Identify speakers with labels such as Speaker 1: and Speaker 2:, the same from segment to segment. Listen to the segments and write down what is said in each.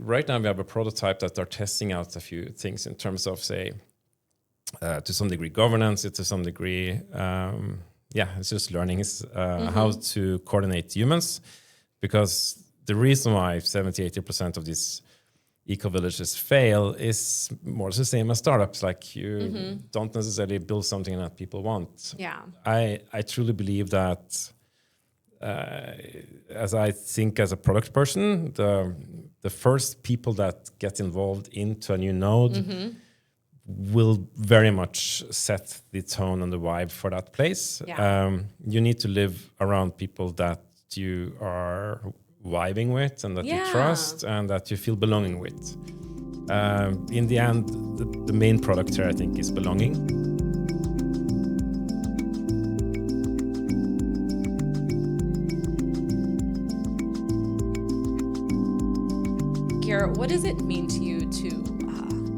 Speaker 1: right now we have a prototype that are testing out a few things in terms of, say, to some degree governance, to some degree, it's just learning how to coordinate humans, because the reason why 70-80% of these eco-villages fail is more the same as startups. Like you don't necessarily build something that people want.
Speaker 2: Yeah.
Speaker 1: I truly believe that as I think as a product person, the first people that get involved into a new node will very much set the tone and the vibe for that place.
Speaker 2: Yeah.
Speaker 1: You need to live around people that you are vibing with and that you trust and that you feel belonging with. In the end, the main product here, I think, is belonging.
Speaker 2: Geir, what does it mean to you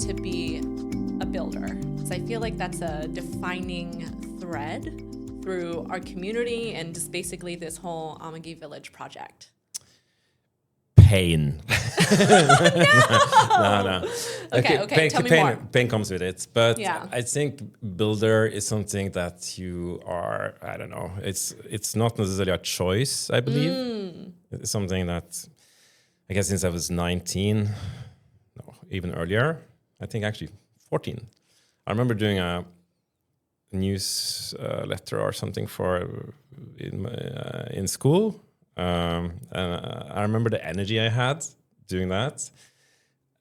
Speaker 2: to be a builder? Because I feel like that's a defining thread through our community and just basically this whole Amagi Village project.
Speaker 1: Pain. No.
Speaker 2: Okay, tell me more.
Speaker 1: Pain comes with it, but
Speaker 2: Yeah.
Speaker 1: I think builder is something that you are, I don't know, it's not necessarily a choice, I believe. It's something that, I guess since I was 19, no, even earlier, I think actually 14. I remember doing a news letter or something in school. And I remember the energy I had doing that.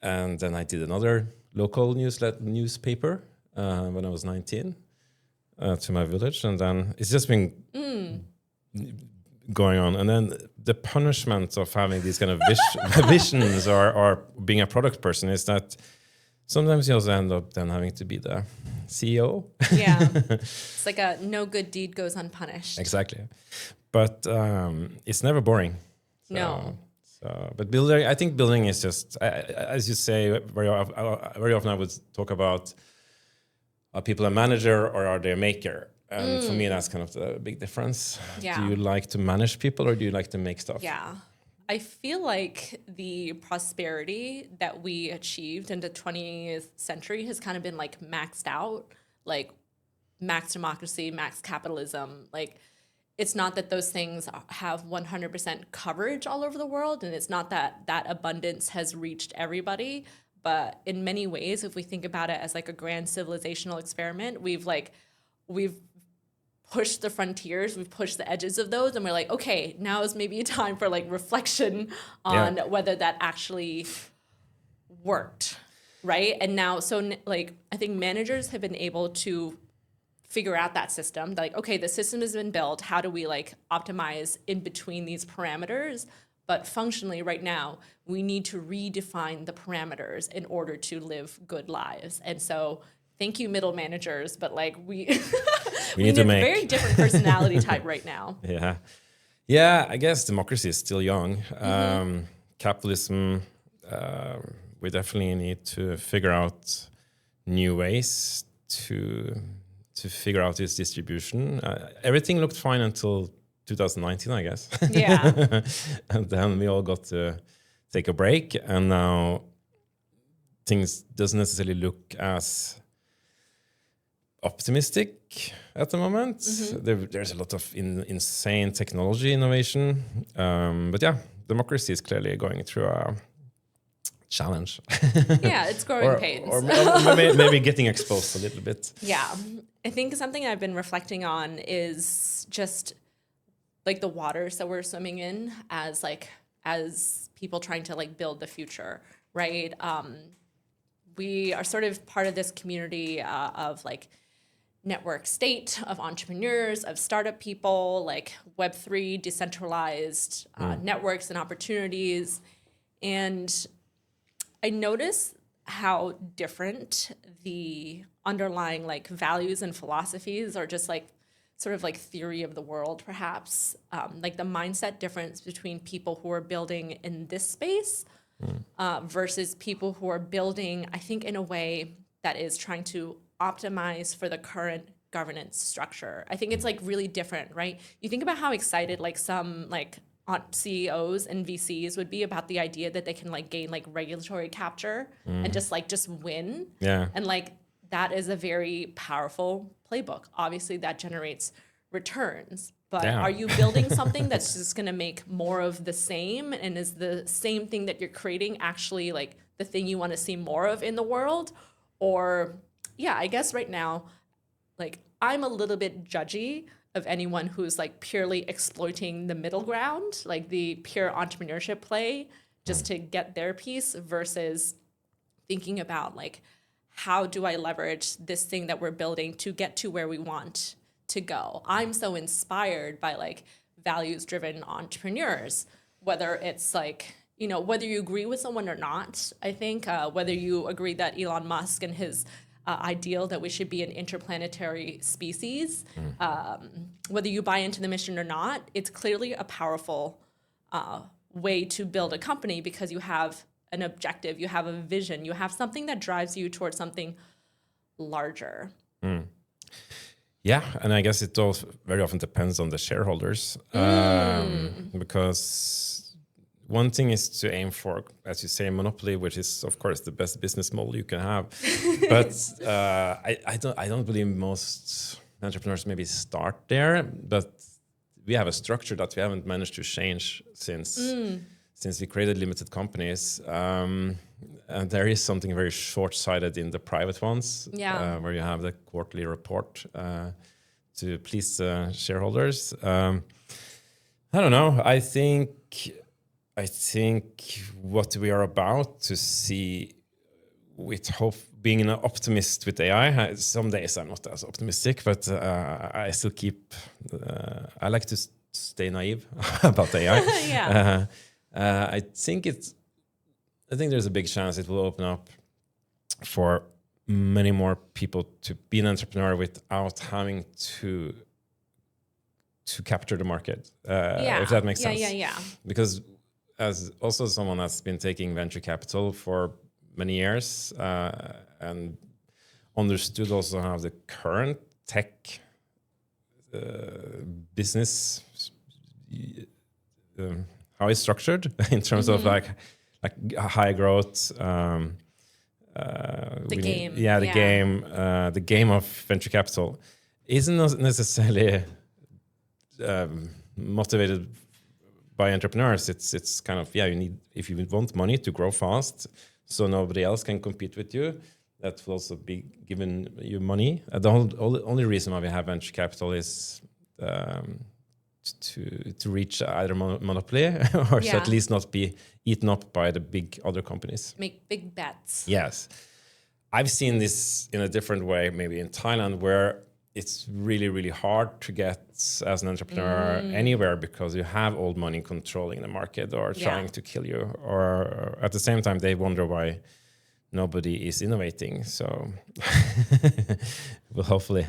Speaker 1: And then I did another local newspaper when I was 19 to my village. And then it's just been going on. And then the punishment of having these kind of visions or being a product person is that sometimes you also end up then having to be the CEO.
Speaker 2: Yeah. It's like a no good deed goes unpunished.
Speaker 1: Exactly. But it's never boring.
Speaker 2: No.
Speaker 1: But building, I think building is just, as you say, very often I would talk about, are people a manager or are they a maker? And for me, that's kind of the big difference.
Speaker 2: Yeah.
Speaker 1: Do you like to manage people or do you like to make stuff?
Speaker 2: Yeah. I feel like the prosperity that we achieved in the 20th century has kind of been like maxed out, like max democracy, max capitalism. Like, it's not that those things have 100% coverage all over the world, and it's not that that abundance has reached everybody. But in many ways, if we think about it as like a grand civilizational experiment, we've pushed the frontiers, we've pushed the edges of those, and we're like, okay, now is maybe a time for like reflection on whether that actually worked, right? And now, so like, I think managers have been able to figure out that system, like, okay, the system has been built, how do we like optimize in between these parameters? But functionally right now, we need to redefine the parameters in order to live good lives. And so thank you, middle managers, but like we need a very different personality type right now.
Speaker 1: Yeah, I guess democracy is still young. Capitalism, we definitely need to figure out new ways to figure out its distribution. Everything looked fine until 2019, I guess.
Speaker 2: Yeah.
Speaker 1: And then we all got to take a break, and now things doesn't necessarily look as optimistic at the moment. There's a lot of insane technology innovation. But yeah, democracy is clearly going through a challenge.
Speaker 2: Yeah, it's growing pains.
Speaker 1: Or maybe getting exposed a little bit.
Speaker 2: Yeah. I think something I've been reflecting on is just like the waters that we're swimming in as people trying to like build the future, right? We are sort of part of this community of like network state, of entrepreneurs, of startup people, like Web3, decentralized networks and opportunities. And I notice how different the underlying like values and philosophies are, just like sort of like theory of the world, perhaps, like the mindset difference between people who are building in this space versus people who are building, I think, in a way that is trying to optimize for the current governance structure. I think it's like really different, right? You think about how excited like some like CEOs and VCs would be about the idea that they can like gain like regulatory capture and just win.
Speaker 1: Yeah.
Speaker 2: And like that is a very powerful playbook. Obviously that generates returns, but are you building something that's just going to make more of the same? And is the same thing that you're creating actually like the thing you want to see more of in the world? Or yeah, I guess right now, like I'm a little bit judgy of anyone who's like purely exploiting the middle ground, like the pure entrepreneurship play just to get their piece versus thinking about like, how do I leverage this thing that we're building to get to where we want to go? I'm so inspired by like values-driven entrepreneurs, whether it's like, you know, whether you agree with someone or not, I think, whether you agree that Elon Musk and his ideal that we should be an interplanetary species, whether you buy into the mission or not, it's clearly a powerful way to build a company because you have an objective, you have a vision, you have something that drives you towards something larger.
Speaker 1: Yeah, and I guess it also very often depends on the shareholders because one thing is to aim for, as you say, monopoly, which is of course the best business model you can have. But I don't believe most entrepreneurs maybe start there. But we have a structure that we haven't managed to change since we created limited companies. And there is something very short-sighted in the private ones, where you have the quarterly report to please shareholders. I don't know. I think what we are about to see, with hope, being an optimist with AI. Some days I'm not as optimistic, but I still keep. I like to stay naive about AI. I think there's a big chance it will open up for many more people to be an entrepreneur without having to capture the market. If that makes sense. Because as also someone that's been taking venture capital for many years and understood also how the current tech business how it's structured in terms of like high growth. The game of venture capital isn't necessarily motivated by entrepreneurs. It's kind of, you need, if you want money to grow fast so nobody else can compete with you, that will also be giving you money. The only reason why we have venture capital is to reach either monopoly or to at least not be eaten up by the big other companies.
Speaker 2: Make big bets.
Speaker 1: Yes. I've seen this in a different way, maybe in Thailand, where it's really, really hard to get as an entrepreneur anywhere because you have old money controlling the market or trying to kill you. Or at the same time, they wonder why nobody is innovating. So well, hopefully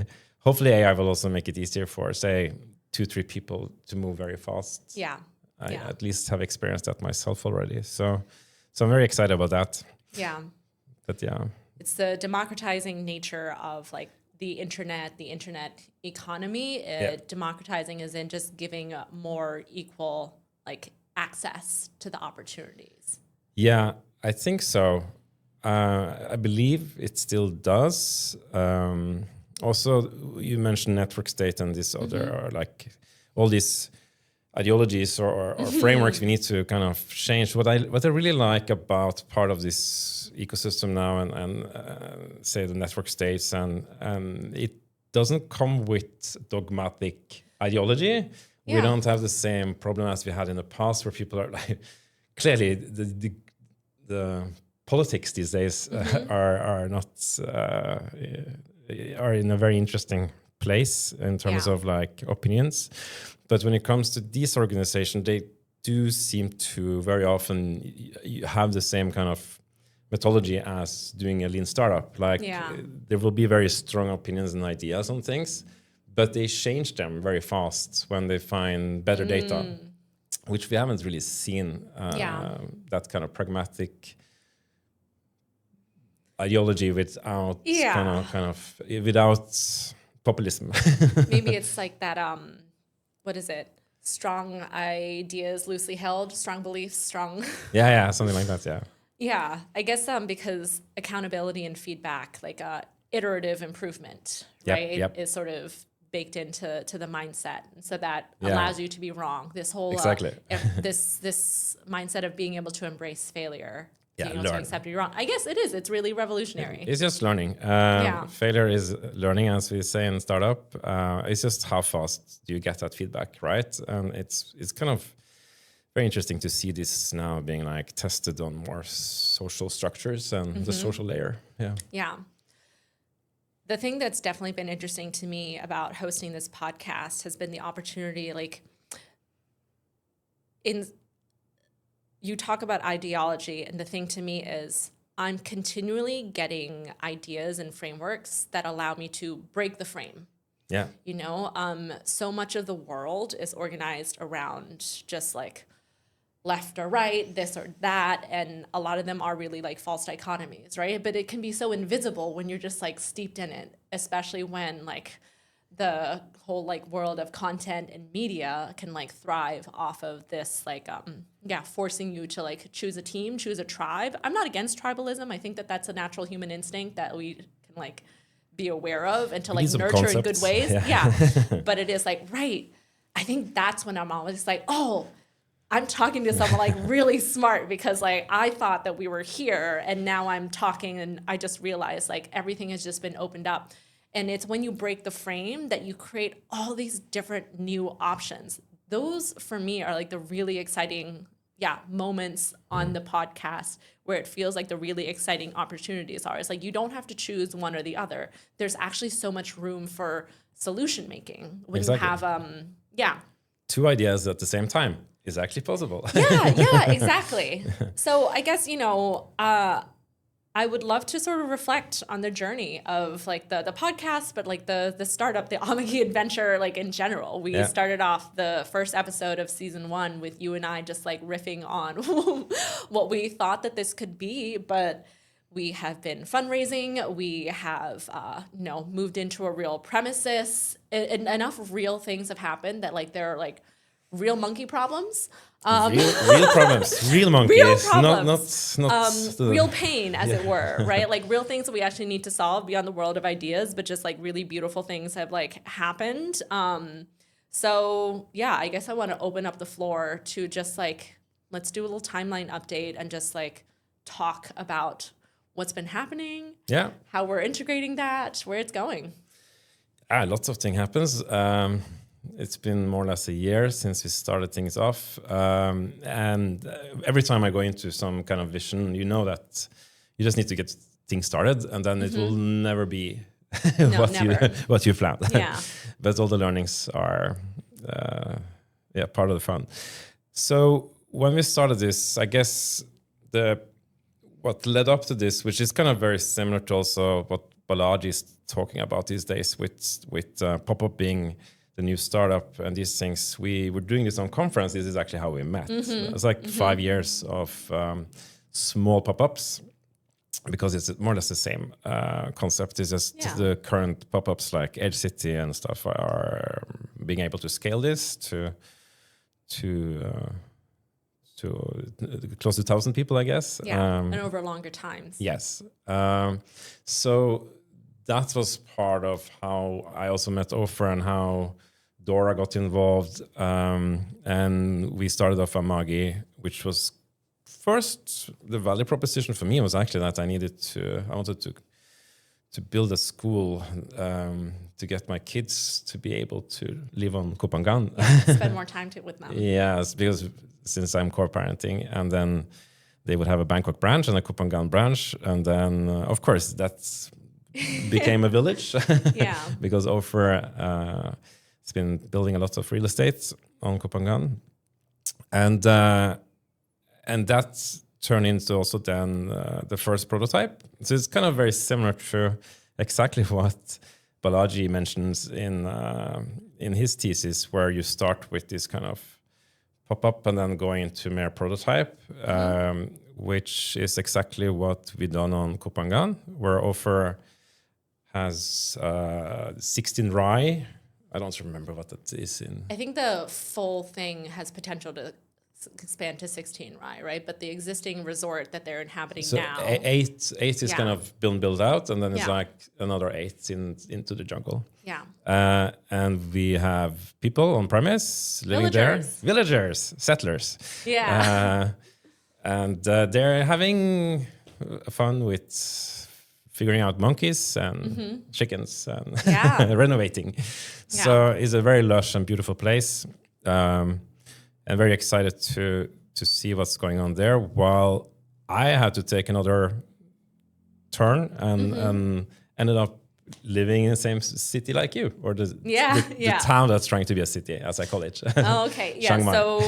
Speaker 1: AI will also make it easier for, say, 2-3 people to move very fast. I at least have experienced that myself already. So I'm very excited about that. But
Speaker 2: it's the democratizing nature of like the internet economy. Democratizing is in just giving more equal like access to the opportunities.
Speaker 1: Yeah, I think so. I believe it still does. Also, you mentioned network state and this other, or like all these ideologies or frameworks we need to kind of change. What I really like about part of this ecosystem now and say the network states and it doesn't come with dogmatic ideology. We don't have the same problem as we had in the past, where people are like, clearly the politics these days are not are in a very interesting place in terms of like opinions. But when it comes to these organizations, they do seem to very often have the same kind of methodology as doing a lean startup. Like there will be very strong opinions and ideas on things, but they change them very fast when they find better data, which we haven't really seen. That kind of pragmatic ideology without kind of without populism.
Speaker 2: Maybe it's like that. What is it? strong ideas loosely held, strong beliefs, strong.
Speaker 1: Yeah, something like that. Yeah.
Speaker 2: Yeah, I guess because accountability and feedback, like iterative improvement, right, is sort of baked into the mindset, and so that allows you to be wrong. This whole
Speaker 1: Exactly.
Speaker 2: this mindset of being able to embrace failure, being able
Speaker 1: learn.
Speaker 2: to accept you're wrong. I guess it is. It's really revolutionary.
Speaker 1: It's just learning. Failure is learning, as we say in startup. It's just how fast do you get that feedback, right? And it's kind of very interesting to see this now being like tested on more social structures and the social layer. Yeah.
Speaker 2: The thing that's definitely been interesting to me about hosting this podcast has been the opportunity, like, you talk about ideology, and the thing to me is I'm continually getting ideas and frameworks that allow me to break the frame.
Speaker 1: Yeah.
Speaker 2: You know, so much of the world is organized around just like left or right, this or that, and a lot of them are really like false dichotomies, right? But it can be so invisible when you're just like steeped in it, especially when like the whole like world of content and media can like thrive off of this like forcing you to like choose a team, choose a tribe. I'm not against tribalism. I think that that's a natural human instinct that we can like be aware of and to like nurture in good ways. Yeah. But it is like, right, I think that's when I'm always like, oh, I'm talking to someone like really smart, because like I thought that we were here and now I'm talking and I just realized like everything has just been opened up. And it's when you break the frame that you create all these different new options. Those for me are like the really exciting moments on the podcast where it feels like the really exciting opportunities are. It's like you don't have to choose one or the other. There's actually so much room for solution making when you have
Speaker 1: two ideas at the same time is actually possible.
Speaker 2: Yeah, exactly. So I guess, you know, I would love to sort of reflect on the journey of like the podcast, but like the startup, the Amagi adventure, like in general. We started off the first episode of season 1 with you and I just like riffing on what we thought that this could be, but we have been fundraising. We have, moved into a real premises. Enough real things have happened that like there are like real monkey problems.
Speaker 1: Real problems, real monkeys,
Speaker 2: real problems.
Speaker 1: not
Speaker 2: real pain, as it were, right? Like real things that we actually need to solve beyond the world of ideas, but just like really beautiful things have like happened. So yeah, I guess I want to open up the floor to just like, let's do a little timeline update and just like talk about what's been happening, how we're integrating that, where it's going.
Speaker 1: Lots of things happens. It's been more or less a year since we started things off. And every time I go into some kind of vision, you know that you just need to get things started, and then it will never be what you planned.
Speaker 2: Yeah.
Speaker 1: But all the learnings are part of the fun. So when we started this, I guess what led up to this, which is kind of very similar to also what Balaji is talking about these days with pop-up being the new startup and these things. We were doing this on conference. This is actually how we met. It's like 5 years of small pop-ups, because it's more or less the same concept. It's just the current pop-ups like Edge City and stuff are being able to scale this to close to 1,000 people, I guess.
Speaker 2: And over longer times.
Speaker 1: Yes. So that was part of how I also met Ofer and how Dora got involved. And we started off Amagi, which was first, the value proposition for me was actually that I wanted to build a school to get my kids to be able to live on Koh Phangan.
Speaker 2: Spend more time with them.
Speaker 1: Yes, because since I'm co-parenting, and then they would have a Bangkok branch and a Koh Phangan branch. And then, of course, that's became a village. Because Ofer has been building a lot of real estate on Koh Phangan. And that turned into also then the first prototype. So it's kind of very similar to exactly what Balaji mentions in his thesis, where you start with this kind of pop-up and then going into mere prototype, which is exactly what we done on Koh Phangan, where Ofer has 16 rai I don't remember what that is in.
Speaker 2: I think the full thing has potential to expand to 16 rai, right? But the existing resort that they're inhabiting
Speaker 1: So
Speaker 2: now.
Speaker 1: eight is kind of built out, and then it's
Speaker 2: Yeah.
Speaker 1: like another 8 into the jungle.
Speaker 2: Yeah.
Speaker 1: And we have people on premise living
Speaker 2: Villagers.
Speaker 1: there. Villagers, settlers.
Speaker 2: Yeah.
Speaker 1: And they're having fun with figuring out monkeys and chickens and
Speaker 2: Yeah.
Speaker 1: renovating. So it's a very lush and beautiful place. And very excited to see what's going on there. While I had to take another turn and ended up living in the same city like you, or the town that's trying to be a city, as I call it.
Speaker 2: Oh, okay. Yeah.
Speaker 1: Chiang Mai.
Speaker 2: So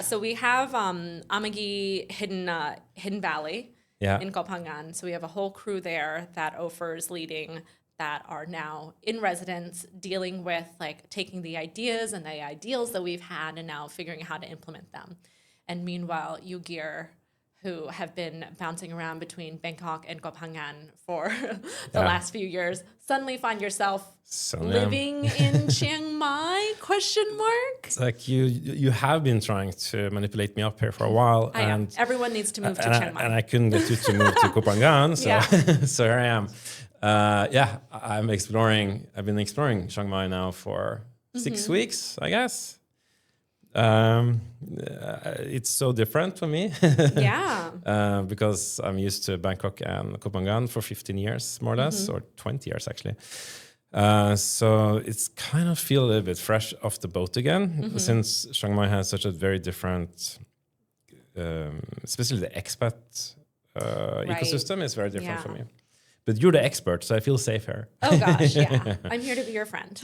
Speaker 2: so we have Amagi Hidden Valley in Koh Phangan. So we have a whole crew there that Ofer is leading, that are now in residence, dealing with like taking the ideas and the ideals that we've had and now figuring out how to implement them. And meanwhile, you, Geir, who have been bouncing around between Bangkok and Koh Phangan for the last few years, suddenly find yourself living in Chiang Mai? Question mark.
Speaker 1: It's like you have been trying to manipulate me up here for a while.
Speaker 2: And everyone needs to move to Chiang Mai.
Speaker 1: And I couldn't get you to move to Koh Phangan, so so here I am. I've been exploring Chiang Mai now for 6 weeks, I guess. It's so different for me. Because I'm used to Bangkok and Koh Phangan for 15 years, more or less, or 20 years actually. So it's kind of feel a little bit fresh off the boat again, since Chiang Mai has such a very different, especially the expat ecosystem is very different for me. But you're the expert, so I feel safe here.
Speaker 2: Oh gosh, yeah. I'm here to be your friend.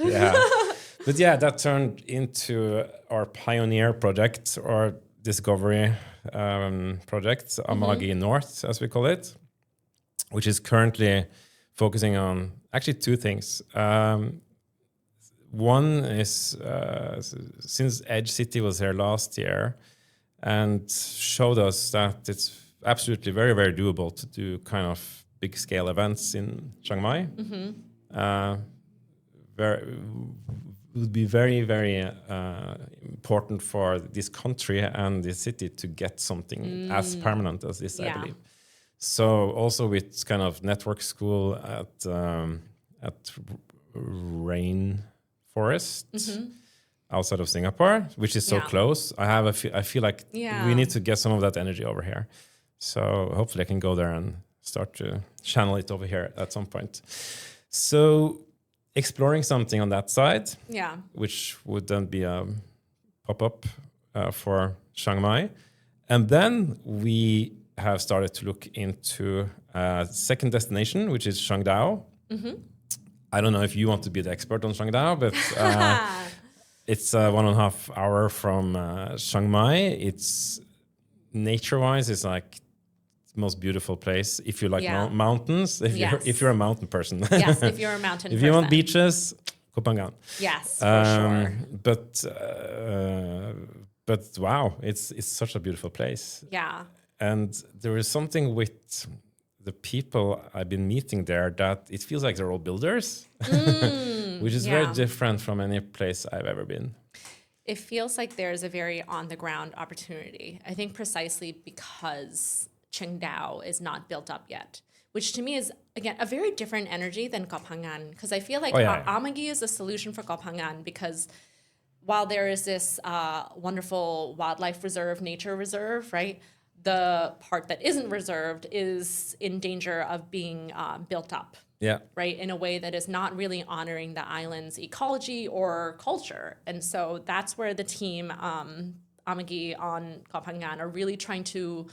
Speaker 1: But that turned into our pioneer project, or discovery project, Amagi North, as we call it, which is currently focusing on actually 2 things. One is since Edge City was here last year and showed us that it's absolutely very, very doable to do kind of big scale events in Chiang Mai. Would be very, very important for this country and this city to get something as permanent as this, I believe. So also with kind of network school at Rainforest outside of Singapore, which is so close. I feel like we need to get some of that energy over here. So hopefully I can go there and start to channel it over here at some point. So exploring something on that side, which would then be a pop-up for Chiang Mai. And then we have started to look into a second destination, which is Chiang Dao. I don't know if you want to be the expert on Chiang Dao, but it's 1.5 hour from Chiang Mai. It's nature-wise, it's like most beautiful place if you like mountains, if you're a mountain person.
Speaker 2: Yes, if you're a mountain
Speaker 1: if
Speaker 2: person.
Speaker 1: you want beaches, Koh Phangan.
Speaker 2: Yes, for sure.
Speaker 1: But wow, it's such a beautiful place. And there is something with the people I've been meeting there that it feels like they're all builders, which is very different from any place I've ever been.
Speaker 2: It feels like there's a very on-the-ground opportunity. I think precisely because Chiang Dao is not built up yet, which to me is, again, a very different energy than Koh Phangan, because I feel like Amagi is a solution for Koh Phangan, because while there is this wonderful wildlife reserve, nature reserve, right, the part that isn't reserved is in danger of being built up, right, in a way that is not really honoring the island's ecology or culture. And so that's where the team, Amagi on Koh Phangan, are really trying to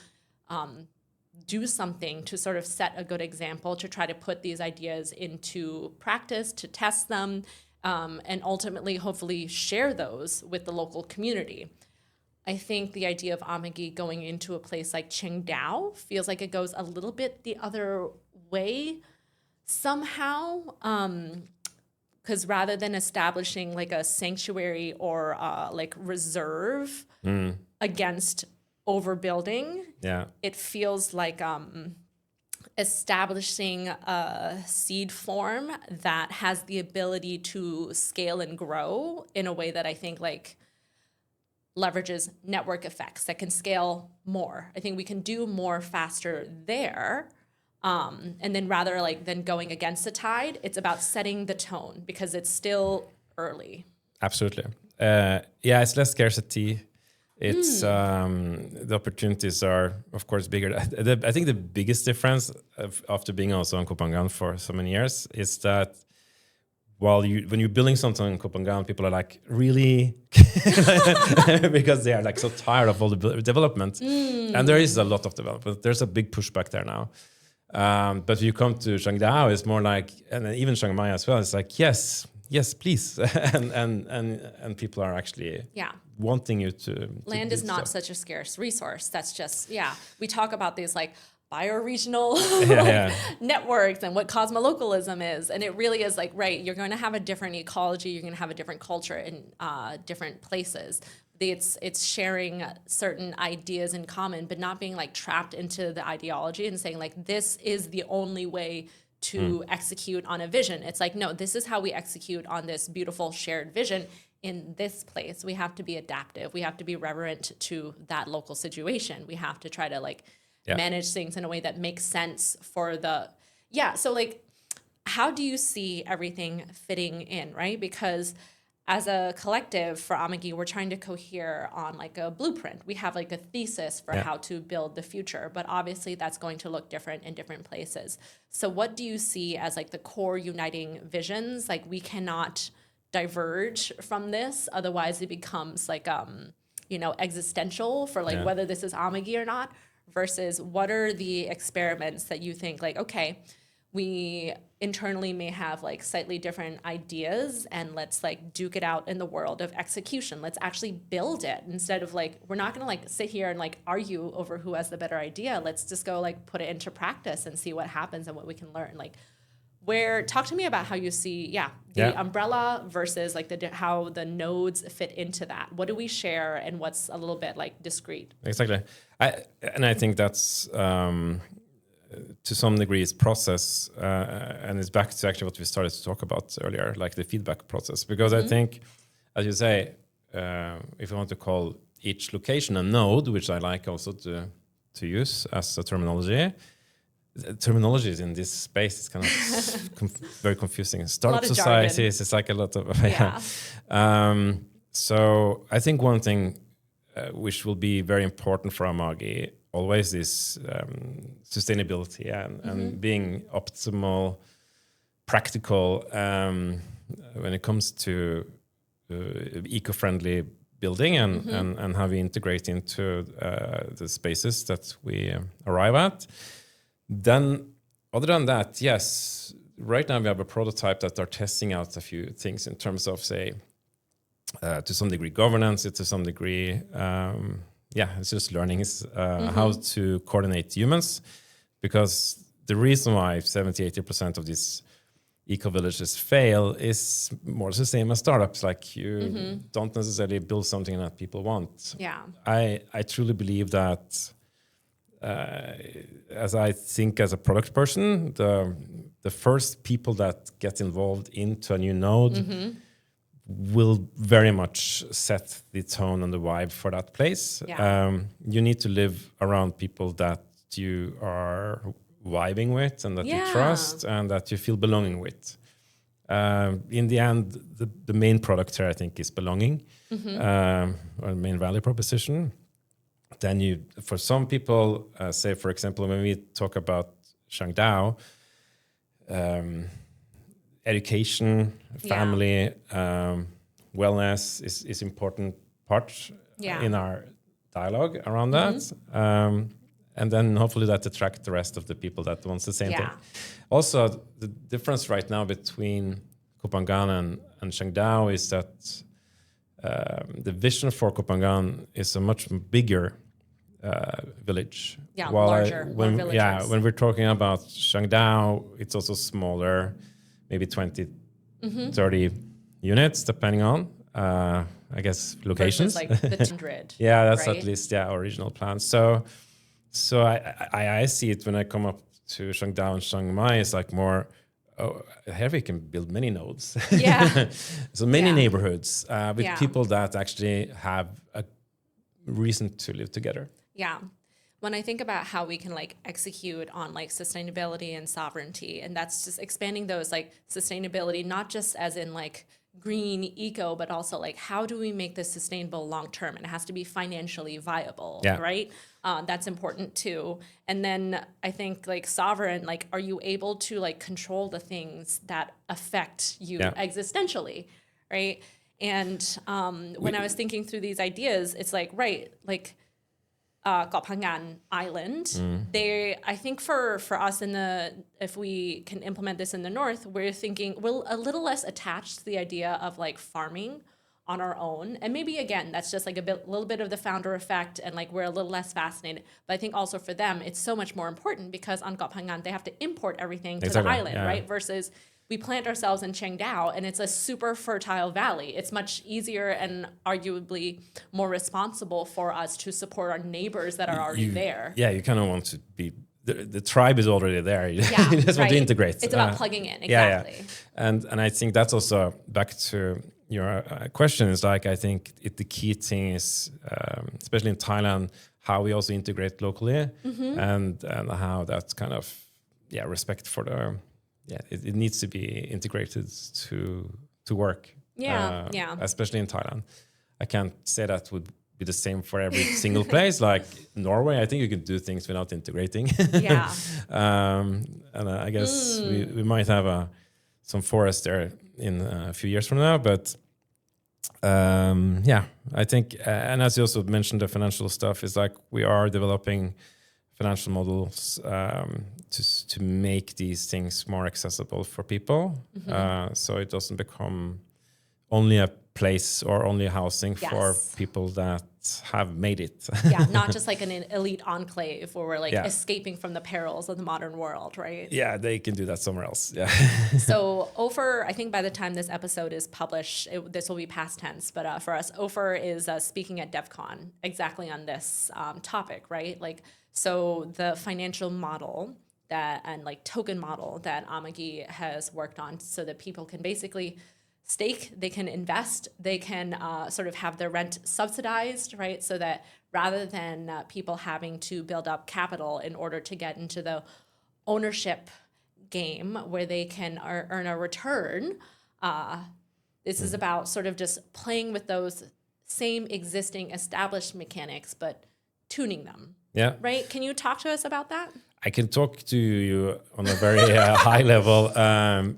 Speaker 2: do something to sort of set a good example, to try to put these ideas into practice, to test them, and ultimately, hopefully, share those with the local community. I think the idea of Amagi going into a place like Chiang Dao feels like it goes a little bit the other way somehow, because rather than establishing like a sanctuary or like reserve against overbuilding, it feels like establishing a seed form that has the ability to scale and grow in a way that I think like leverages network effects that can scale more. I think we can do more faster there. And then rather like than going against the tide, it's about setting the tone because it's still early.
Speaker 1: Absolutely. Yeah, it's less scarcity. It's the opportunities are, of course, bigger. I think the biggest difference after being also on Koh Phangan for so many years is that when you're building something in Koh Phangan, people are like, really? Because they are like so tired of all the development. And there is a lot of development. There's a big pushback there now. But you come to Chiang Dao, it's more like, and even Chiang Mai as well, it's like, yes, please. and people are actually wanting you to
Speaker 2: land is not such a scarce resource. That's just, we talk about these like bioregional networks and what cosmolocalism is. And it really is like, right, you're going to have a different ecology, you're going to have a different culture in different places. It's sharing certain ideas in common, but not being like trapped into the ideology and saying like, this is the only way to execute on a vision. It's like, no, this is how we execute on this beautiful shared vision in this place. We have to be adaptive. We have to be reverent to that local situation. We have to try to like manage things in a way that makes sense for the, so like, how do you see everything fitting in, right? Because as a collective for Amagi, we're trying to cohere on like a blueprint. We have like a thesis for how to build the future, but obviously that's going to look different in different places. So what do you see as like the core uniting visions? Like we cannot diverge from this, otherwise it becomes like, existential for like whether this is Amagi or not, versus what are the experiments that you think like, okay, we internally may have like slightly different ideas and let's like duke it out in the world of execution. Let's actually build it instead of like, we're not going to like sit here and like argue over who has the better idea. Let's just go like put it into practice and see what happens and what we can learn. Like talk to me about how you see, the umbrella versus like how the nodes fit into that. What do we share and what's a little bit like discrete?
Speaker 1: Exactly. I think that's, to some degree, it's process, and it's back to actually what we started to talk about earlier, like the feedback process. Because I think, as you say, if you want to call each location a node, which I like also to use as a terminology, terminologies in this space is kind of very confusing. Startup societies, it's like a lot of so I think one thing which will be very important for Amagi always is sustainability and being optimal, practical when it comes to eco-friendly building and how we integrate into the spaces that we arrive at. Then, other than that, yes, right now we have a prototype that are testing out a few things in terms of, say, to some degree governance, to some degree, it's just learning how to coordinate humans. Because the reason why 70-80% of these eco-villages fail is more the same as startups. Like you don't necessarily build something that people want.
Speaker 2: Yeah.
Speaker 1: I truly believe that as I think as a product person, the first people that get involved into a new node will very much set the tone and the vibe for that place.
Speaker 2: Yeah.
Speaker 1: You need to live around people that you are vibing with and that you trust and that you feel belonging with. In the end, the main product here, I think, is belonging, or main value proposition. Then for some people, say, for example, when we talk about Chiang Dao, education, family, wellness is important part in our dialogue around that. And then hopefully that attracts the rest of the people that wants the same thing. Also, the difference right now between Koh Phangan and Chiang Dao is that the vision for Koh Phangan is a much bigger village.
Speaker 2: Yeah, larger, more villages.
Speaker 1: Yeah, when we're talking about Chiang Dao, it's also smaller, maybe 20, 30 units, depending on, I guess, locations.
Speaker 2: Versus like the grid.
Speaker 1: That's right? At least, original plan. So I see it when I come up to Chiang Dao and Chiang Mai is like more, here we can build many nodes.
Speaker 2: Yeah.
Speaker 1: So many
Speaker 2: Yeah.
Speaker 1: neighborhoods with
Speaker 2: Yeah.
Speaker 1: people that actually have a reason to live together.
Speaker 2: Yeah. When I think about how we can like execute on like sustainability and sovereignty, and that's just expanding those like sustainability, not just as in like green eco, but also like how do we make this sustainable long term? And it has to be financially viable,
Speaker 1: Yeah.
Speaker 2: right? That's important too. And then I think like sovereign, like are you able to like control the things that affect you existentially, right? And when I was thinking through these ideas, it's like, right, like Koh Phangan Island. I think for us if we can implement this in the north, we're thinking we're a little less attached to the idea of like farming on our own. And maybe again, that's just like little bit of the founder effect, and like we're a little less fascinated. But I think also for them, it's so much more important because on Koh Phangan, they have to import everything to the island, right? Versus we plant ourselves in Chiang Dao, and it's a super fertile valley. It's much easier and arguably more responsible for us to support our neighbors that are already there.
Speaker 1: Yeah, you kind of want to be, the tribe is already there. You just want to integrate.
Speaker 2: It's about plugging in, exactly.
Speaker 1: Yeah. And I think that's also back to your question, is like, I think the key thing is, especially in Thailand, how we also integrate locally and how that's kind of, respect for the, it needs to be integrated to work. Especially in Thailand. I can't say that would be the same for every single place. Like Norway, I think you can do things without integrating. And I guess we might have some forest there in a few years from now. But I think, and as you also mentioned, the financial stuff is like we are developing financial models to make these things more accessible for people, so it doesn't become only a place or only housing for people that have made it.
Speaker 2: Not just like an elite enclave where we're like escaping from the perils of the modern world, right?
Speaker 1: Yeah, they can do that somewhere else. Yeah.
Speaker 2: So Ofer, I think by the time this episode is published, this will be past tense, but for us, Ofer is speaking at DevCon exactly on this topic, right? Like, so the financial model and like token model that Amagi has worked on, so that people can basically stake, they can invest, they can sort of have their rent subsidized, right? So that rather than people having to build up capital in order to get into the ownership game where they can earn a return, this is about sort of just playing with those same existing established mechanics, but tuning them.
Speaker 1: Yeah.
Speaker 2: Right? Can you talk to us about that?
Speaker 1: I can talk to you on a very high level.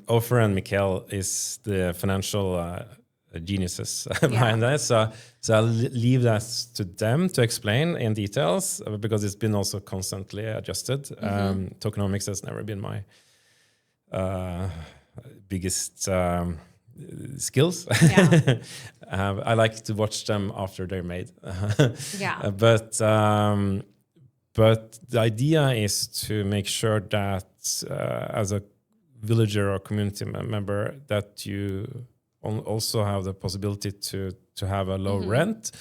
Speaker 1: Ofer and Mikkel is the financial geniuses behind that. So I'll leave that to them to explain in details because it's been also constantly adjusted. Tokenomics has never been my biggest skills. I like to watch them after they're made. But the idea is to make sure that as a villager or community member that you also have the possibility to have a low rent,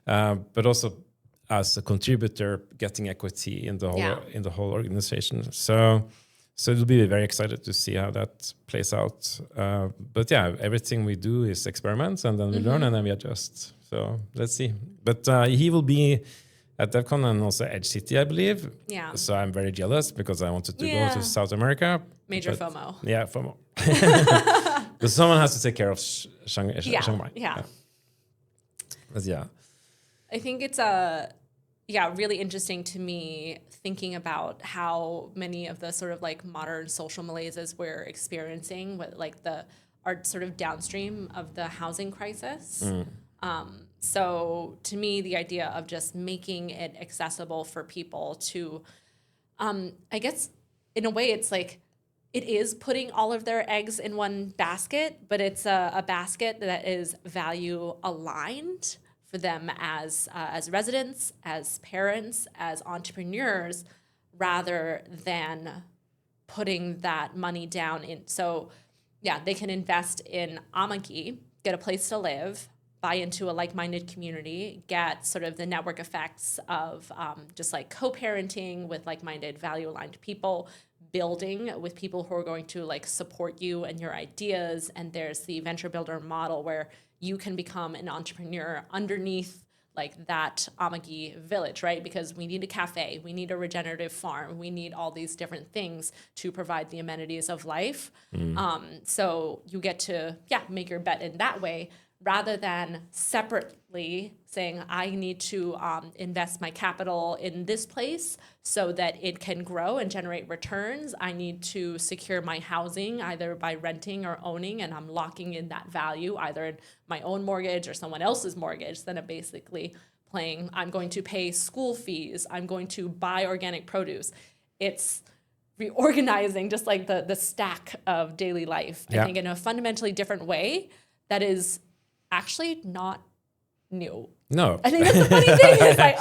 Speaker 1: but also as a contributor getting equity in the whole organization. So we'll be very excited to see how that plays out. But everything we do is experiments, and then we learn and then we adjust. So let's see. But he will be at DevCon and also Edge City, I believe. Yeah. So I'm very jealous because I wanted to go to South America.
Speaker 2: Major FOMO.
Speaker 1: Yeah, FOMO. Because someone has to take care of Chiang Mai.
Speaker 2: Yeah.
Speaker 1: But
Speaker 2: I think it's really interesting to me thinking about how many of the sort of like modern social malaises we're experiencing with like are sort of downstream of the housing crisis. So to me, the idea of just making it accessible for people to, I guess in a way it's like, it is putting all of their eggs in one basket, but it's a basket that is value aligned for them as residents, as parents, as entrepreneurs, rather than putting that money down in. So they can invest in Amagi, get a place to live, buy into a like-minded community, get sort of the network effects of just like co-parenting with like-minded value-aligned people, building with people who are going to like support you and your ideas. And there's the venture builder model where you can become an entrepreneur underneath like that Amagi Village, right? Because we need a cafe, we need a regenerative farm, we need all these different things to provide the amenities of life. So you get to, make your bet in that way, rather than separately saying, I need to invest my capital in this place so that it can grow and generate returns. I need to secure my housing either by renting or owning, and I'm locking in that value either in my own mortgage or someone else's mortgage. Then I'm basically playing, I'm going to pay school fees, I'm going to buy organic produce. It's reorganizing just like the stack of daily life, I think, in a fundamentally different way that is actually not new.
Speaker 1: No,
Speaker 2: I think that's the funny thing. It's like,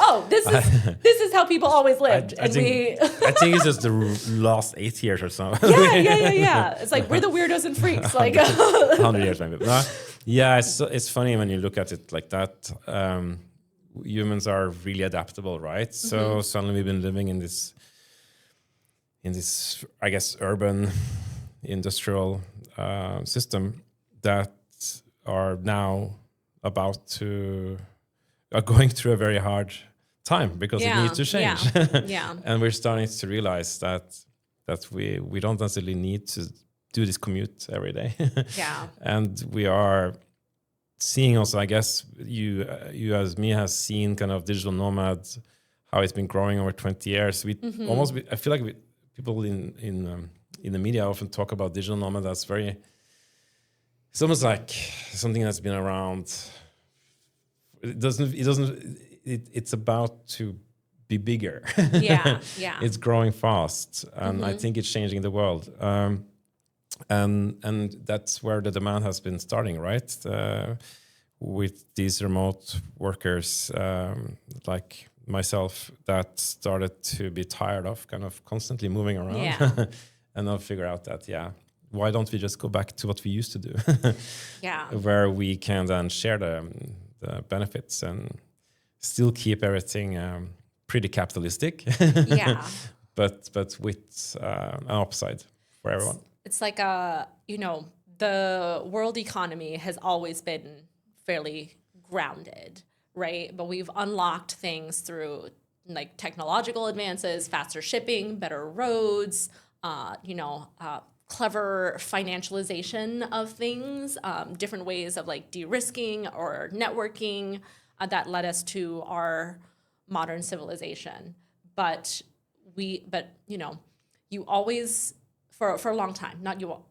Speaker 2: this is how people always lived,
Speaker 1: I think it's just the last 8 years or so.
Speaker 2: Yeah. It's like we're the weirdos and freaks. Like
Speaker 1: 100 years maybe. No, it's funny when you look at it like that. Humans are really adaptable, right? So suddenly we've been living in this, I guess, urban industrial system that are now going through a very hard time because it needs to change. And we're starting to realize that we don't necessarily need to do this commute every day. And we are seeing also, I guess, you as me has seen kind of digital nomads, how it's been growing over 20 years. I feel like people in the media often talk about digital nomad as it's almost like something that's been around. It's about to be bigger. It's growing fast, and I think it's changing the world. And that's where the demand has been starting, right? With these remote workers like myself that started to be tired of kind of constantly moving around and now figure out that, why don't we just go back to what we used to do? Where we can then share the benefits and still keep everything pretty capitalistic. But with an upside for everyone.
Speaker 2: It's like the world economy has always been fairly grounded, right? But we've unlocked things through like technological advances, faster shipping, better roads, clever financialization of things, different ways of like de-risking or networking that led us to our modern civilization. But you always, for a long time, not you all.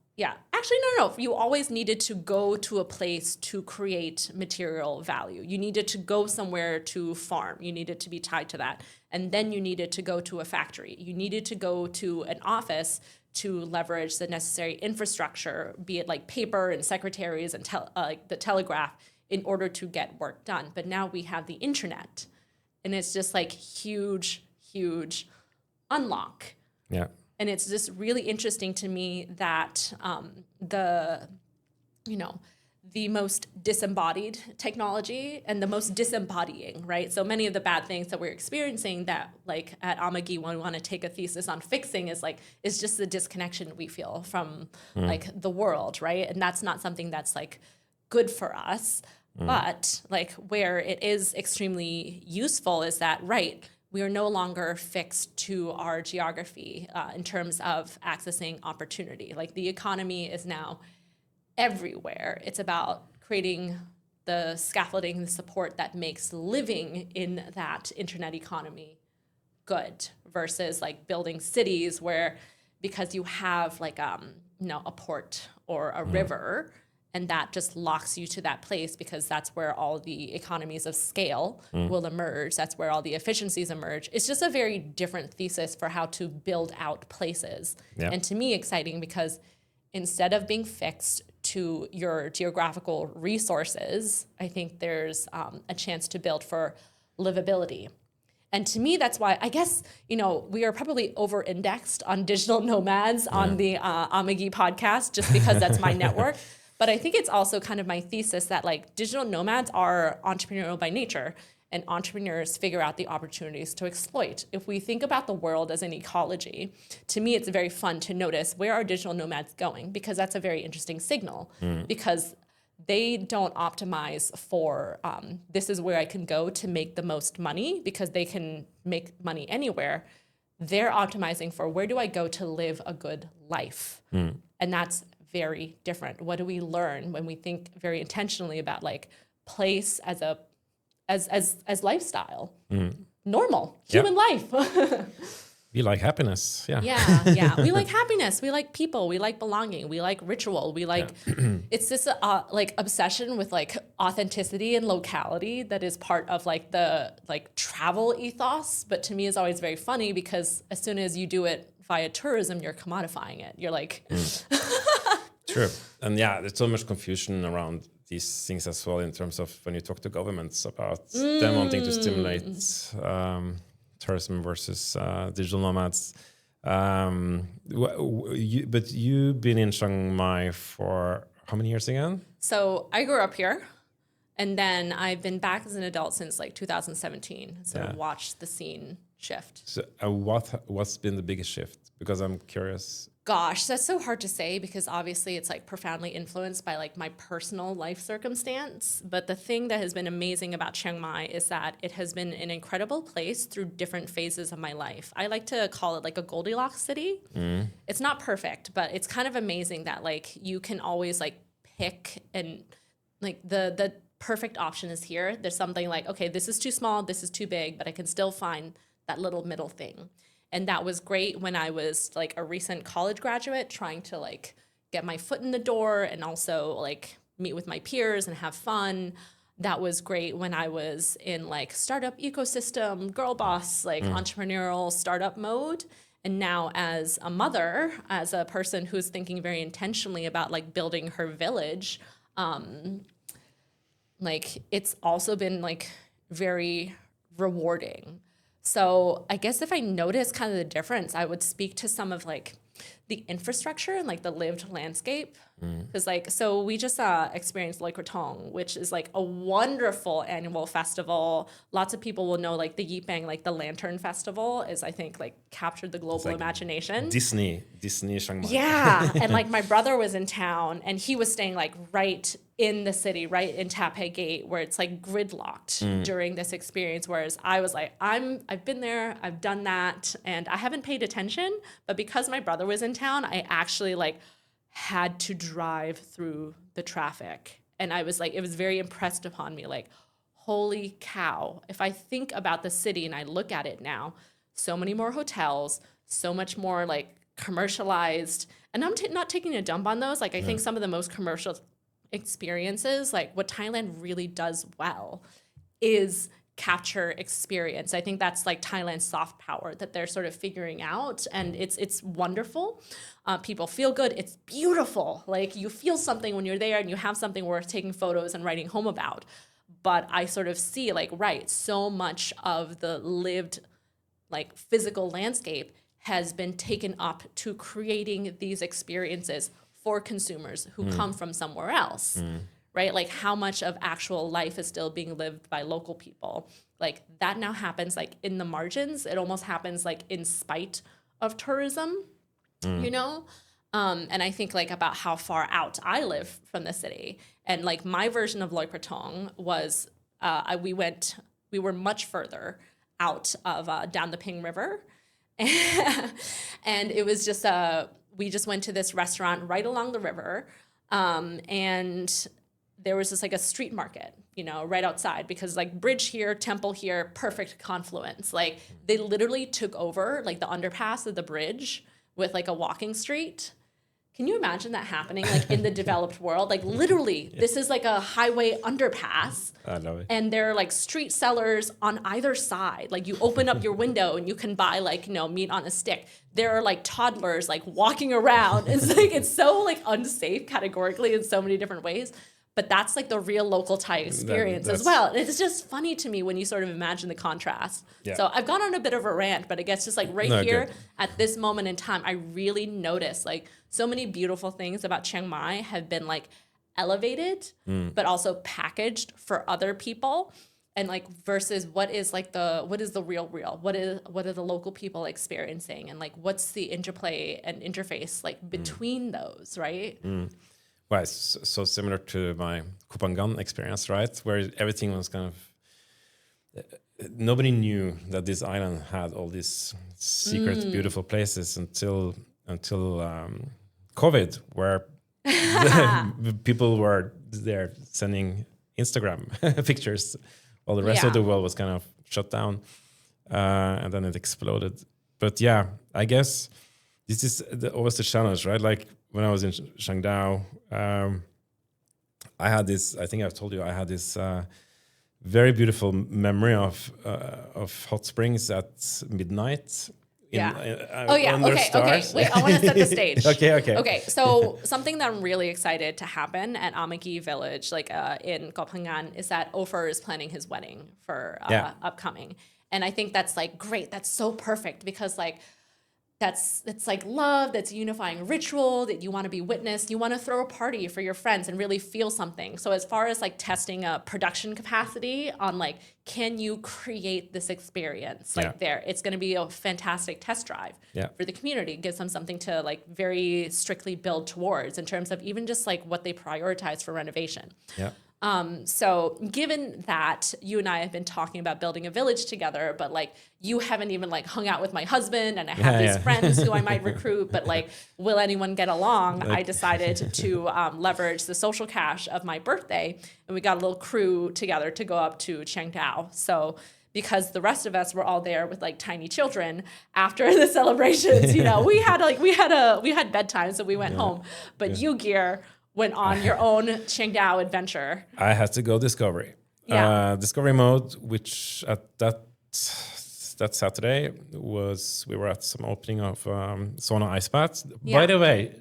Speaker 2: Actually, no. You always needed to go to a place to create material value. You needed to go somewhere to farm. You needed to be tied to that. And then you needed to go to a factory. You needed to go to an office to leverage the necessary infrastructure, be it like paper and secretaries and the telegraph, in order to get work done. But now we have the internet, and it's just like huge unlock. And it's just really interesting to me that the most disembodied technology and the most disembodying, right? So many of the bad things that we're experiencing that like at Amagi, when we want to take a thesis on fixing is just the disconnection we feel from like the world, right? And that's not something that's like good for us. But like where it is extremely useful is that, right, we are no longer fixed to our geography in terms of accessing opportunity. Like the economy is now everywhere. It's about creating the scaffolding, the support that makes living in that internet economy good versus like building cities where, because you have like a port or a river, and that just locks you to that place because that's where all the economies of scale will emerge. That's where all the efficiencies emerge. It's just a very different thesis for how to build out places. And to me, exciting because instead of being fixed to your geographical resources, I think there's a chance to build for livability. And to me, that's why I guess, we are probably over-indexed on digital nomads on the Amagi podcast, just because that's my network. But I think it's also kind of my thesis that like digital nomads are entrepreneurial by nature. and entrepreneurs figure out the opportunities to exploit. If we think about the world as an ecology, to me, it's very fun to notice where are digital nomads going, because that's a very interesting signal, because they don't optimize for this is where I can go to make the most money because they can make money anywhere. They're optimizing for where do I go to live a good life? And that's very different. What do we learn when we think very intentionally about like place as a as lifestyle, normal human life?
Speaker 1: We like happiness.
Speaker 2: Yeah. We like happiness. We like people. We like belonging. We like ritual. We like it's this like obsession with like authenticity and locality that is part of like the like travel ethos. But to me, is always very funny because as soon as you do it via tourism, you're commodifying it. You're like,
Speaker 1: True. And yeah, there's so much confusion around these things as well in terms of when you talk to governments about them wanting to stimulate tourism versus digital nomads. But you've been in Chiang Mai for how many years again?
Speaker 2: So I grew up here, and then I've been back as an adult since like 2017. So I watched the scene shift.
Speaker 1: So what's been the biggest shift? Because I'm curious.
Speaker 2: Gosh, that's so hard to say because obviously it's like profoundly influenced by like my personal life circumstance. But the thing that has been amazing about Chiang Mai is that it has been an incredible place through different phases of my life. I like to call it like a Goldilocks city. It's not perfect, but it's kind of amazing that like you can always like pick and like the perfect option is here. There's something like, okay, this is too small, this is too big, but I can still find that little middle thing. And that was great when I was like a recent college graduate trying to like get my foot in the door and also like meet with my peers and have fun. That was great when I was in like startup ecosystem, girl boss, like entrepreneurial startup mode. And now as a mother, as a person who's thinking very intentionally about like building her village, like it's also been like very rewarding. So I guess if I notice kind of the difference, I would speak to some of like the infrastructure and like the lived landscape. Because like, so we just experienced Loy Krathong, which is like a wonderful annual festival. Lots of people will know like the Yipeng, like the Lantern Festival is I think like captured the global imagination.
Speaker 1: Disney Chiang Mai.
Speaker 2: Yeah. And like my brother was in town and he was staying like right in the city, right in Taipei Gate, where it's like gridlocked during this experience. Whereas I was like, I've been there, I've done that, and I haven't paid attention. But because my brother was in town, I actually like had to drive through the traffic. And I was like, it was very impressed upon me, like, holy cow. If I think about the city and I look at it now, so many more hotels, so much more like commercialized. And I'm not taking a dump on those. Like, I think some of the most commercial experiences, like what Thailand really does well is capture experience. I think that's like Thailand's soft power that they're sort of figuring out, and it's wonderful. People feel good. It's beautiful. Like you feel something when you're there and you have something worth taking photos and writing home about. But I sort of see like, right, so much of the lived like physical landscape has been taken up to creating these experiences for consumers who come from somewhere else. Right? Like how much of actual life is still being lived by local people. Like that now happens like in the margins. It almost happens like in spite of tourism, you know? And I think like about how far out I live from the city. And like my version of Loy Krathong was, we were much further out of down the Ping River. And it was just, we just went to this restaurant right along the river. And there was just like a street market, you know, right outside because like bridge here, temple here, perfect confluence. Like they literally took over like the underpass of the bridge with like a walking street. Can you imagine that happening like in the developed world? Like literally, this is like a highway underpass.
Speaker 1: I love it. And
Speaker 2: there are like street sellers on either side. Like you open up your window and you can buy like, you know, meat on a stick. There are like toddlers like walking around. It's like, it's so like unsafe categorically in so many different ways. But that's like the real local Thai experience as well. And it's just funny to me when you sort of imagine the contrast. Yeah. So I've gone on a bit of a rant, but I guess just like here at this moment in time, I really noticed like so many beautiful things about Chiang Mai have been like elevated, but also packaged for other people. and like versus what is the real, what are the local people experiencing, and like what's the interplay and interface like between those, right?
Speaker 1: Well, it's so similar to my Koh Phangan experience, right? Where everything was kind of nobody knew that this island had all these secret, beautiful places until COVID, where people were there sending Instagram pictures while the rest of the world was kind of shut down, and then it exploded. But yeah, I guess this is always the challenge, right? Like when I was in Chiang Dao, I had this. I think I've told you I had this very beautiful memory of hot springs at midnight. Under stars.
Speaker 2: Wait, I want to set the stage.
Speaker 1: Okay.
Speaker 2: So something that I'm really excited to happen at Amagi Village, like in Koh Phangan, is that Ofer is planning his wedding for upcoming, and I think that's like great. That's so perfect because like it's like love, that's a unifying ritual that you want to be witnessed. You want to throw a party for your friends and really feel something. So as far as like testing a production capacity on like, can you create this experience there? It's going to be a fantastic test drive for the community. It gives them something to like very strictly build towards in terms of even just like what they prioritize for renovation.
Speaker 1: Yeah.
Speaker 2: So given that you and I have been talking about building a village together, but like you haven't even like hung out with my husband, and I have these friends who I might recruit, but like, will anyone get along? I decided to leverage the social cash of my birthday, and we got a little crew together to go up to Chiang Dao. So because the rest of us were all there with like tiny children after the celebrations, you know, we had bedtime, so we went home. But you, Geir, went on your own Chiang Dao adventure.
Speaker 1: I had to go discovery. Discovery mode, which at that Saturday we were at some opening of sauna ice baths. By the way,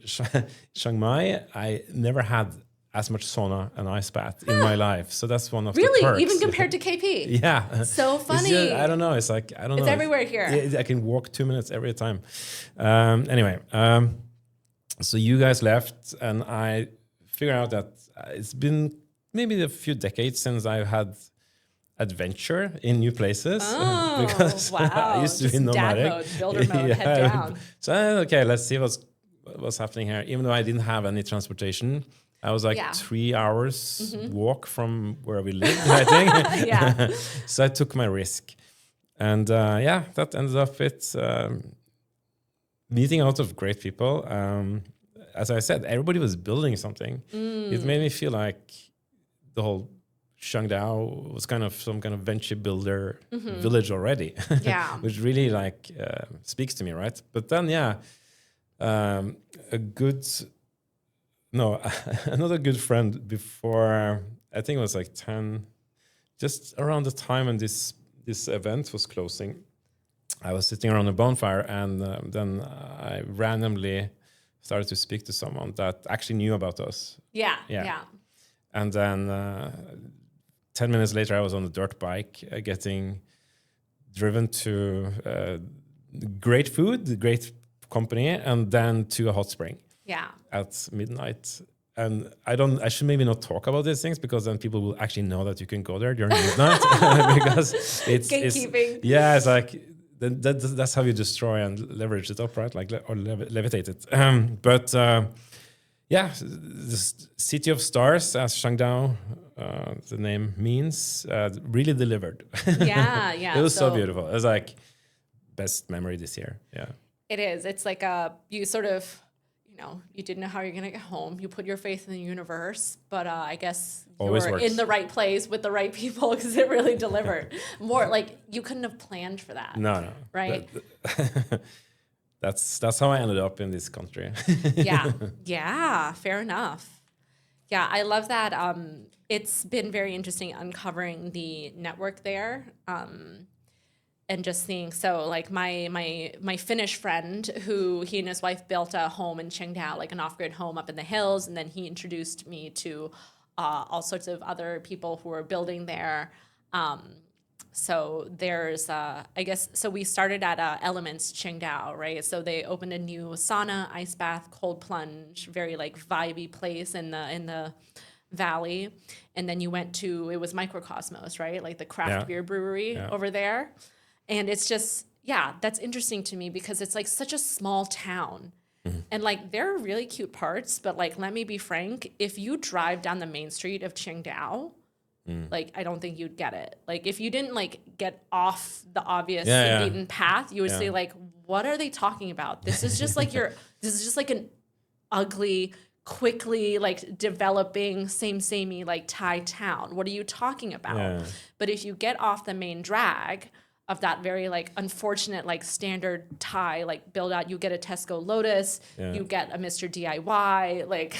Speaker 1: Chiang Mai, I never had as much sauna and ice bath in my life. So that's one of the perks.
Speaker 2: Really? Even compared to KP?
Speaker 1: Yeah.
Speaker 2: So funny.
Speaker 1: I don't know. It's like, I don't know.
Speaker 2: It's everywhere here.
Speaker 1: I can walk 2 minutes every time. Anyway, so you guys left, and I figured out that it's been maybe a few decades since I've had adventure in new places.
Speaker 2: Oh,
Speaker 1: because
Speaker 2: wow.
Speaker 1: I used to be nomadic.
Speaker 2: Dad mode, builder mode, head down.
Speaker 1: So, okay, let's see what's happening here. Even though I didn't have any transportation, I was like 3 hours walk from where we lived, I think. So I took my risk. And that ended up with meeting a lot of great people. As I said, everybody was building something. It made me feel like the whole Chiang Dao was kind of some kind of venture builder village already. Which really like speaks to me, right? But then another good friend before, I think it was like 10, just around the time when this event was closing, I was sitting around a bonfire, and then I randomly started to speak to someone that actually knew about us. Yeah. And then 10 minutes later, I was on a dirt bike getting driven to great food, great company, and then to a hot spring at midnight. And I should maybe not talk about these things, because then people will actually know that you can go there during midnight. Because it's
Speaker 2: gatekeeping.
Speaker 1: It's like that's how you destroy and leverage it up, right? Like or levitate it. The City of Stars, as Chiang Dao, the name means, really delivered. It was so beautiful. It was like best memory this year. Yeah,
Speaker 2: it is. It's like you sort of, you didn't know how you're gonna get home. You put your faith in the universe, but I guess you're in the right place with the right people, because it really delivered. More like you couldn't have planned for that.
Speaker 1: No.
Speaker 2: Right.
Speaker 1: That's how I ended up in this country.
Speaker 2: Yeah. Fair enough. Yeah, I love that. It's been very interesting uncovering the network there. And just seeing, so like my Finnish friend, who he and his wife built a home in Chiang Dao, like an off-grid home up in the hills, and then he introduced me to all sorts of other people who were building there. So there's, so we started at Elements Chiang Dao, right? So they opened a new sauna, ice bath, cold plunge, very like vibey place in the Valley, and then you went to, it was Microcosmos, right? Like the craft beer brewery over there. And it's just, that's interesting to me because it's like such a small town. And like there are really cute parts, but like let me be frank, if you drive down the main street of Chiang Dao, like I don't think you'd get it. Like if you didn't like get off the obvious beaten path, you would say like, what are they talking about? This is just like this is just like an ugly, quickly like developing samey like Thai town. What are you talking about? But if you get off the main drag of that very like unfortunate like standard Thai like build out, you get a Tesco Lotus, you get a Mr. DIY, like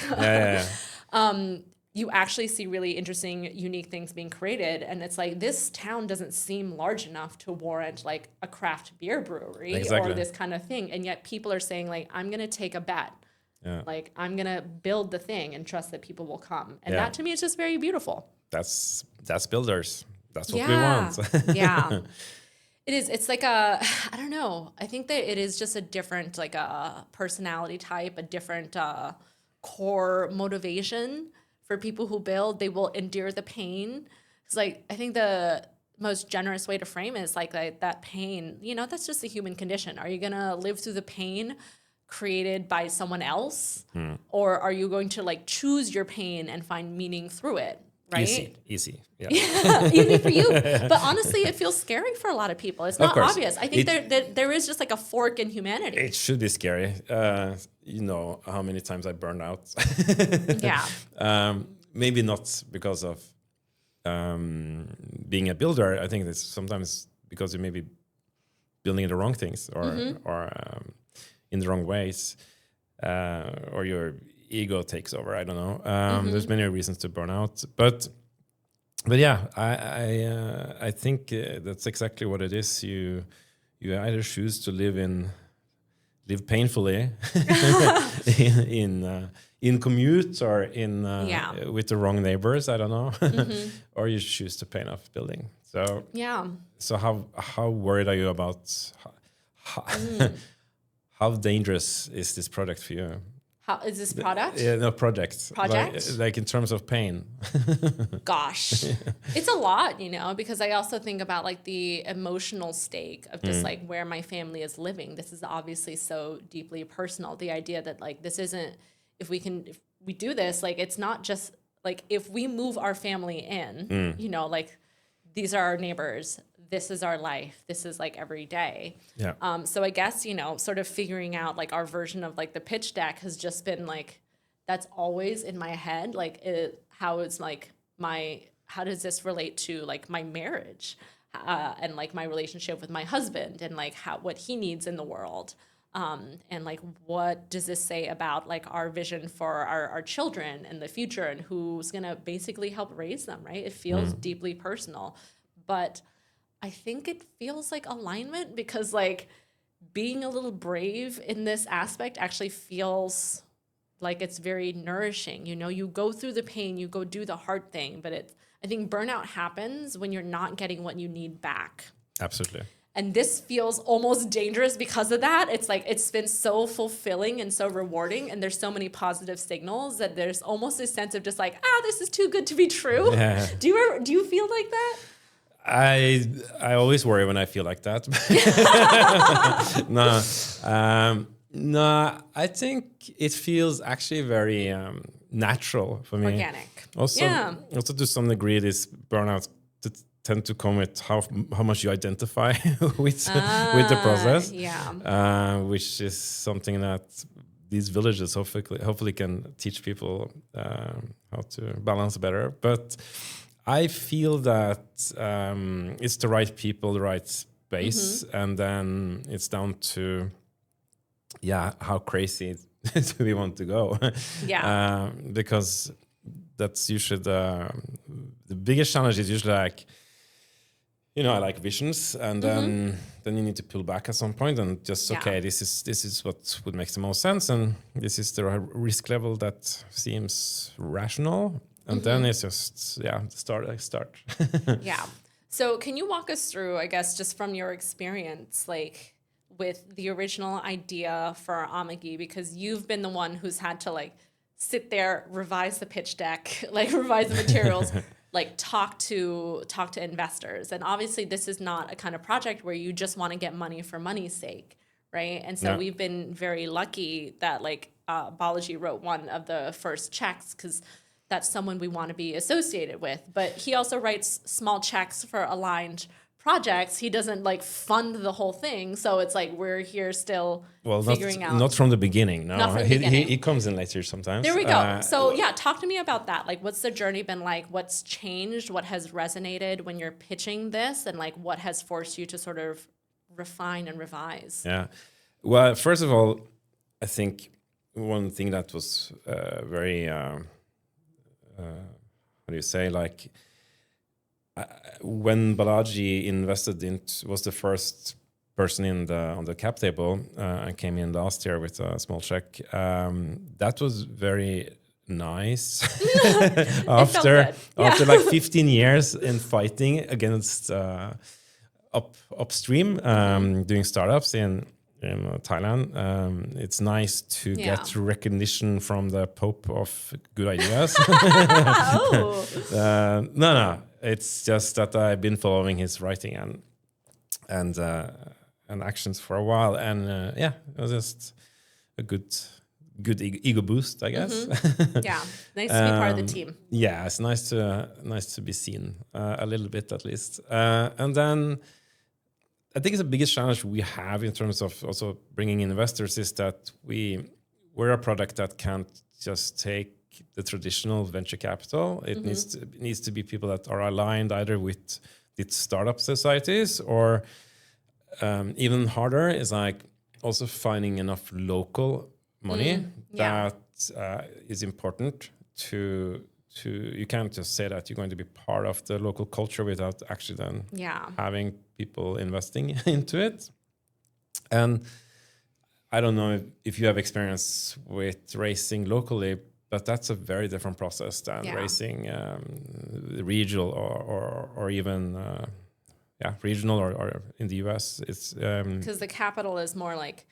Speaker 2: you actually see really interesting, unique things being created. And it's like, this town doesn't seem large enough to warrant like a craft beer brewery or this kind of thing. And yet people are saying like, I'm going to take a bet. Like, I'm going to build the thing and trust that people will come. And that to me is just very beautiful.
Speaker 1: That's builders. That's what we want.
Speaker 2: It is. It's like I don't know. I think that it is just a different, like a personality type, a different core motivation for people who build. They will endure the pain. It's like, I think the most generous way to frame it is like that pain, you know, that's just the human condition. Are you going to live through the pain created by someone else? Or are you going to like choose your pain and find meaning through it? Right?
Speaker 1: Easy. Yeah.
Speaker 2: Easy for you. But honestly, it feels scary for a lot of people. It's not obvious. I think there is just like a fork in humanity.
Speaker 1: It should be scary. You know how many times I burned out. Maybe not because of being a builder. I think it's sometimes because you may be building the wrong things or in the wrong ways, or your ego takes over. I don't know. There's many reasons to burn out, but yeah, I think that's exactly what it is. You either choose to live painfully in commute or in with the wrong neighbors. I don't know, or you choose to pay off building. So So how worried are you about how dangerous is this product for you?
Speaker 2: How is this product?
Speaker 1: Project. Like in terms of pain.
Speaker 2: Gosh, it's a lot, you know, because I also think about like the emotional stake of just like where my family is living. This is obviously so deeply personal. The idea that like this isn't, if we do this, like it's not just like if we move our family in, you know, like these are our neighbors. This is our life. This is like every day. So I guess, you know, sort of figuring out like our version of like the pitch deck has just been like, that's always in my head. Like how does this relate to like my marriage and like my relationship with my husband and like what he needs in the world. And like, what does this say about like our vision for our children and the future and who's going to basically help raise them, right? It feels deeply personal, but I think it feels like alignment because like being a little brave in this aspect actually feels like it's very nourishing. You know, you go through the pain, you go do the hard thing, but I think burnout happens when you're not getting what you need back.
Speaker 1: Absolutely.
Speaker 2: And this feels almost dangerous because of that. It's like, it's been so fulfilling and so rewarding. And there's so many positive signals that there's almost a sense of just like, this is too good to be true. Yeah. Do you feel like that?
Speaker 1: I always worry when I feel like that. No, I think it feels actually very natural for me.
Speaker 2: Organic.
Speaker 1: Also to some degree, this burnout tend to come with how much you identify with the process. Which is something that these villages hopefully can teach people how to balance better. But I feel that it's the right people, the right space, and then it's down to, how crazy do we want to go? Because that's usually the biggest challenge is usually like, you know, I like visions, and then you need to pull back at some point and just this is what would make the most sense, and this is the risk level that seems rational. And then it's just, start.
Speaker 2: So can you walk us through, I guess, just from your experience, like with the original idea for Amagi, because you've been the one who's had to like sit there, revise the pitch deck, like revise the materials, like talk to investors. And obviously this is not a kind of project where you just want to get money for money's sake, right? And so we've been very lucky that like Balaji wrote one of the first checks because that's someone we want to be associated with. But he also writes small checks for aligned projects. He doesn't like fund the whole thing. So it's like we're here still figuring out.
Speaker 1: Not from the beginning. No,
Speaker 2: Not from the beginning.
Speaker 1: He comes in later sometimes.
Speaker 2: There we go. So yeah, talk to me about that. Like what's the journey been like? What's changed? What has resonated when you're pitching this? And like what has forced you to sort of refine and revise?
Speaker 1: Yeah. Well, first of all, I think one thing that was very, what do you say, like, when Balaji invested in, was the first person on the cap table and came in last year with a small check. That was very nice. after like 15 years in fighting against upstream, doing startups in Thailand, it's nice to get recognition from the Pope of good ideas. No. It's just that I've been following his writing and actions for a while, and it was just a good ego boost, I guess.
Speaker 2: Yeah, nice to be part of the team.
Speaker 1: Yeah, it's nice to be seen a little bit at least, and then I think it's the biggest challenge we have in terms of also bringing in investors is that we're a product that can't just take the traditional venture capital. It needs to be people that are aligned either with startup societies or even harder is like also finding enough local money that is important to you can't just say that you're going to be part of the local culture without actually then having people investing into it. And I don't know if you have experience with raising locally, but that's a very different process than raising regional or even regional or in the US. It's because
Speaker 2: the capital is more like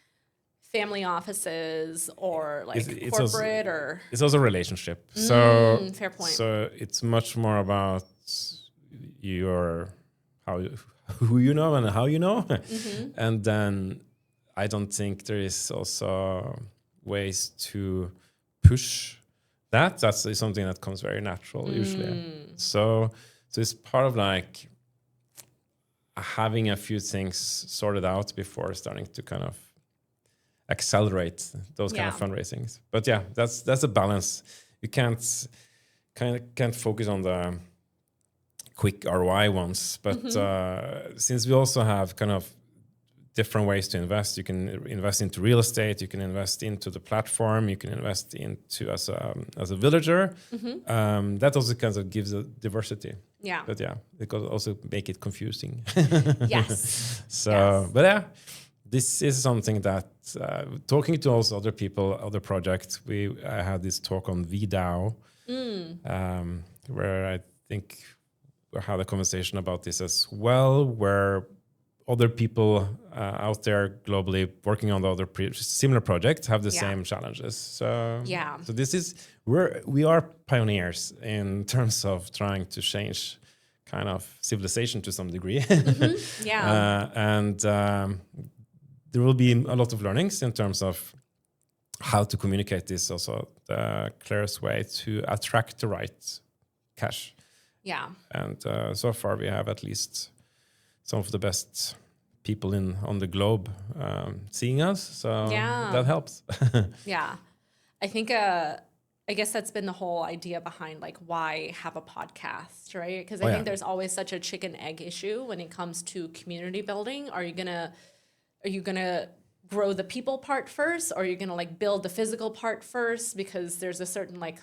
Speaker 2: family offices or like corporate or
Speaker 1: it's also relationship. So
Speaker 2: fair point.
Speaker 1: So it's much more about who you know and how you know, and then I don't think there is also ways to push. That's something that comes very natural usually. So it's part of like having a few things sorted out before starting to kind of accelerate those kind of fundraisings. But yeah, that's a balance. You can't focus on the quick ROI ones, but since we also have kind of different ways to invest. You can invest into real estate. You can invest into the platform. You can invest into as a villager. That also kind of gives a diversity.
Speaker 2: Yeah.
Speaker 1: But yeah, it could also make it confusing.
Speaker 2: Yes.
Speaker 1: But yeah, this is something that talking to also other people, other projects. I had this talk on VDAO, where I think we had a conversation about this as well, where other people out there globally working on the other similar projects have the same challenges. So this is we are pioneers in terms of trying to change kind of civilization to some degree. And there will be a lot of learnings in terms of how to communicate this also the clearest way to attract the right cash.
Speaker 2: Yeah.
Speaker 1: And so far we have at least some of the best people on the globe seeing us, so that helps.
Speaker 2: Yeah, I think I guess that's been the whole idea behind like why have a podcast, right? Because I think there's always such a chicken egg issue when it comes to community building. Are you gonna grow the people part first, or are you gonna like build the physical part first? Because there's a certain like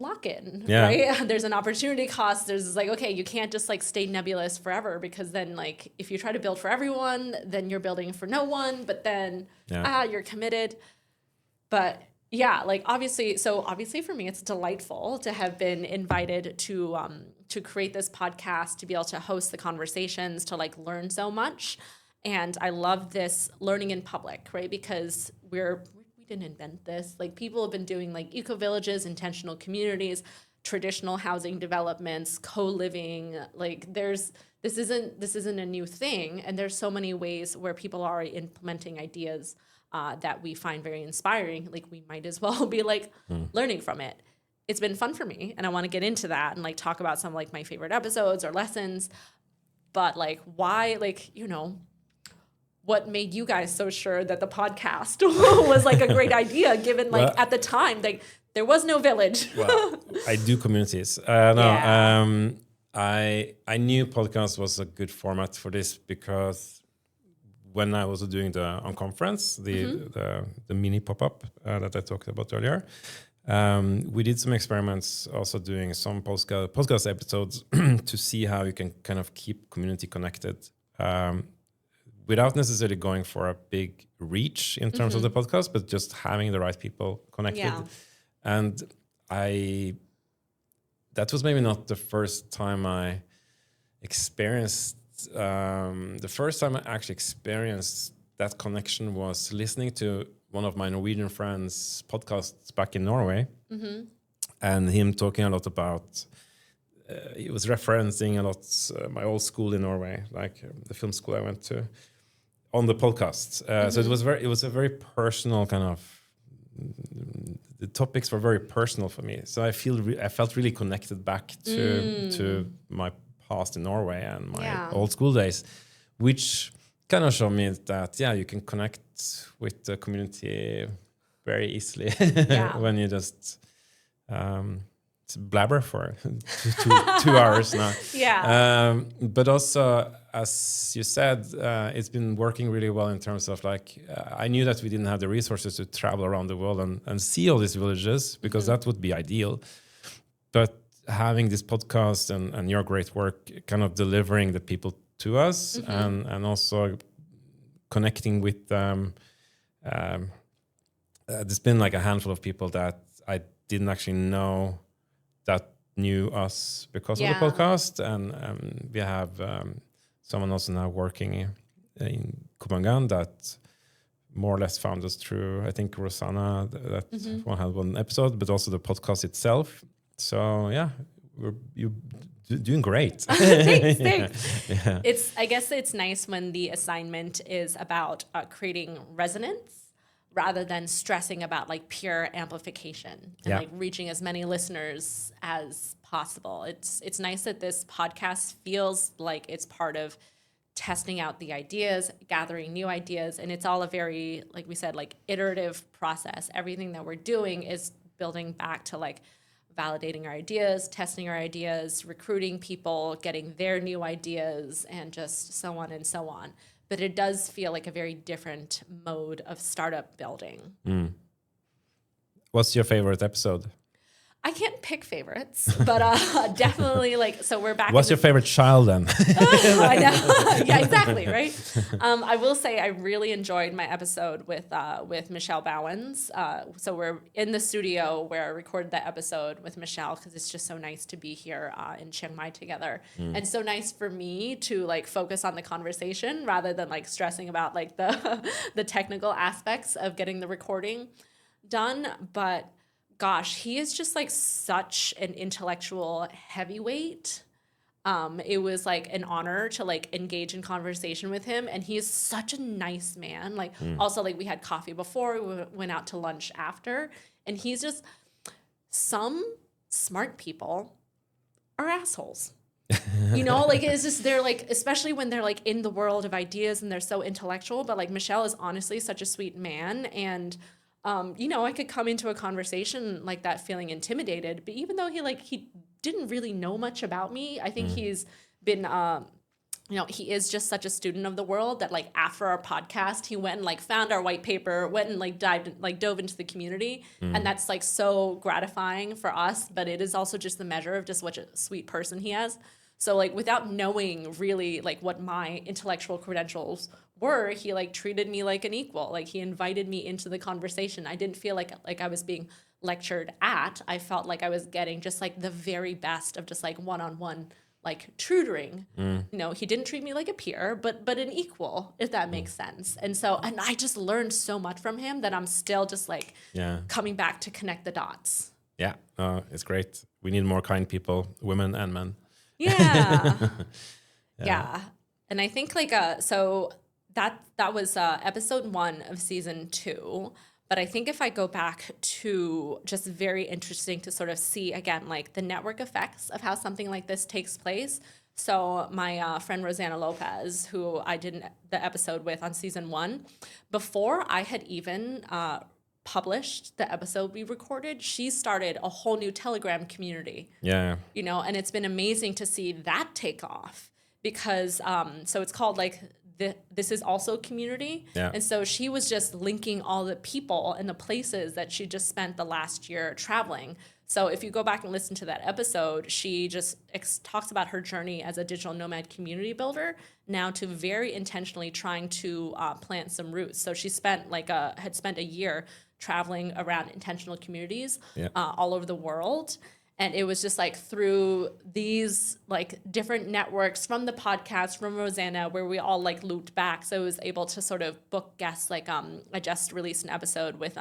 Speaker 2: lock-in, right? There's an opportunity cost. There's this like, okay, you can't just like stay nebulous forever, because then like if you try to build for everyone, then you're building for no one, but then you're committed. But yeah, like obviously for me, it's delightful to have been invited to create this podcast, to be able to host the conversations, to like learn so much. And I love this learning in public, right? Because we didn't invent this. Like people have been doing like eco villages, intentional communities, traditional housing developments, co-living. Like this isn't a new thing. And there's so many ways where people are implementing ideas that we find very inspiring. Like we might as well be like learning from it. It's been fun for me, and I want to get into that and like talk about some like my favorite episodes or lessons. But like why, like, you know, what made you guys so sure that the podcast was like a great idea, given like at the time, like there was no village.
Speaker 1: Well, I do communities. I knew podcast was a good format for this because when I was doing the conference, the mini pop-up that I talked about earlier, we did some experiments also doing some podcast episodes to see how you can kind of keep community connected without necessarily going for a big reach in terms of the podcast, but just having the right people connected.
Speaker 2: Yeah.
Speaker 1: And that was maybe not the first time I experienced, the first time I actually experienced that connection was listening to one of my Norwegian friends' podcasts back in Norway, and him talking a lot about, he was referencing a lot my old school in Norway, like the film school I went to, on the podcast. So it was a very personal kind of, the topics were very personal for me. So I felt really connected back to my past in Norway and my old school days, which kind of showed me that, you can connect with the community very easily when you just blabber for 2 hours now. But also, as you said, it's been working really well in terms of like, I knew that we didn't have the resources to travel around the world and see all these villages because that would be ideal. But having this podcast and your great work kind of delivering the people to us and also connecting with them. There's been like a handful of people that I didn't actually know that knew us because of the podcast. And we have someone also now working in Koh Phangan that more or less found us through, I think, Rosanna, that one had one episode, but also the podcast itself. So you're doing great.
Speaker 2: Thanks. Yeah. I guess it's nice when the assignment is about creating resonance rather than stressing about like pure amplification and like reaching as many listeners as possible. It's nice that this podcast feels like it's part of testing out the ideas, gathering new ideas, and it's all a very, like we said, like iterative process. Everything that we're doing is building back to like validating our ideas, testing our ideas, recruiting people, getting their new ideas, and just so on and so on. But it does feel like a very different mode of startup building.
Speaker 1: What's your favorite episode?
Speaker 2: I can't pick favorites, but definitely like, so we're back.
Speaker 1: What's your favorite child then?
Speaker 2: I know. Yeah, exactly. Right. I will say I really enjoyed my episode with Michelle Bowens. So we're in the studio where I recorded that episode with Michelle because it's just so nice to be here in Chiang Mai together. And so nice for me to like focus on the conversation rather than like stressing about like the technical aspects of getting the recording done. But gosh, he is just like such an intellectual heavyweight. It was like an honor to like engage in conversation with him, and he is such a nice man. Like also like we had coffee before, we went out to lunch after, and he's just, some smart people are assholes. You know, like it's just, they're like, especially when they're like in the world of ideas and they're so intellectual, but like Michelle is honestly such a sweet man. And you know, I could come into a conversation like that feeling intimidated, but even though he didn't really know much about me, I think he's been, you know, he is just such a student of the world that like after our podcast, he went and like found our white paper, went and like dove into the community. And that's like so gratifying for us, but it is also just the measure of just what a sweet person he is. So like without knowing really like what my intellectual credentials were, he like treated me like an equal. Like he invited me into the conversation. I didn't feel like I was being lectured at. I felt like I was getting just like the very best of just like one-on-one like tutoring. He didn't treat me like a peer, but an equal, if that makes sense. And I just learned so much from him that I'm still just like coming back to connect the dots.
Speaker 1: Yeah, it's great. We need more kind people, women and men.
Speaker 2: Yeah. Yeah. And I think like so that was episode 1 of season 2. But I think if I go back to just very interesting to sort of see again like the network effects of how something like this takes place. So my friend Rosanna Lopez, who I did the episode with on season 1, before I had even published the episode we recorded, she started a whole new Telegram community.
Speaker 1: Yeah.
Speaker 2: And it's been amazing to see that take off because so it's called like this is also community.
Speaker 1: Yeah.
Speaker 2: And so she was just linking all the people and the places that she just spent the last year traveling. So if you go back and listen to that episode, she just talks about her journey as a digital nomad community builder now to very intentionally trying to plant some roots. So she had spent a year traveling around intentional communities all over the world. And it was just like through these like different networks from the podcast, from Rosanna, where we all like looped back. So I was able to sort of book guests. Like I just released an episode with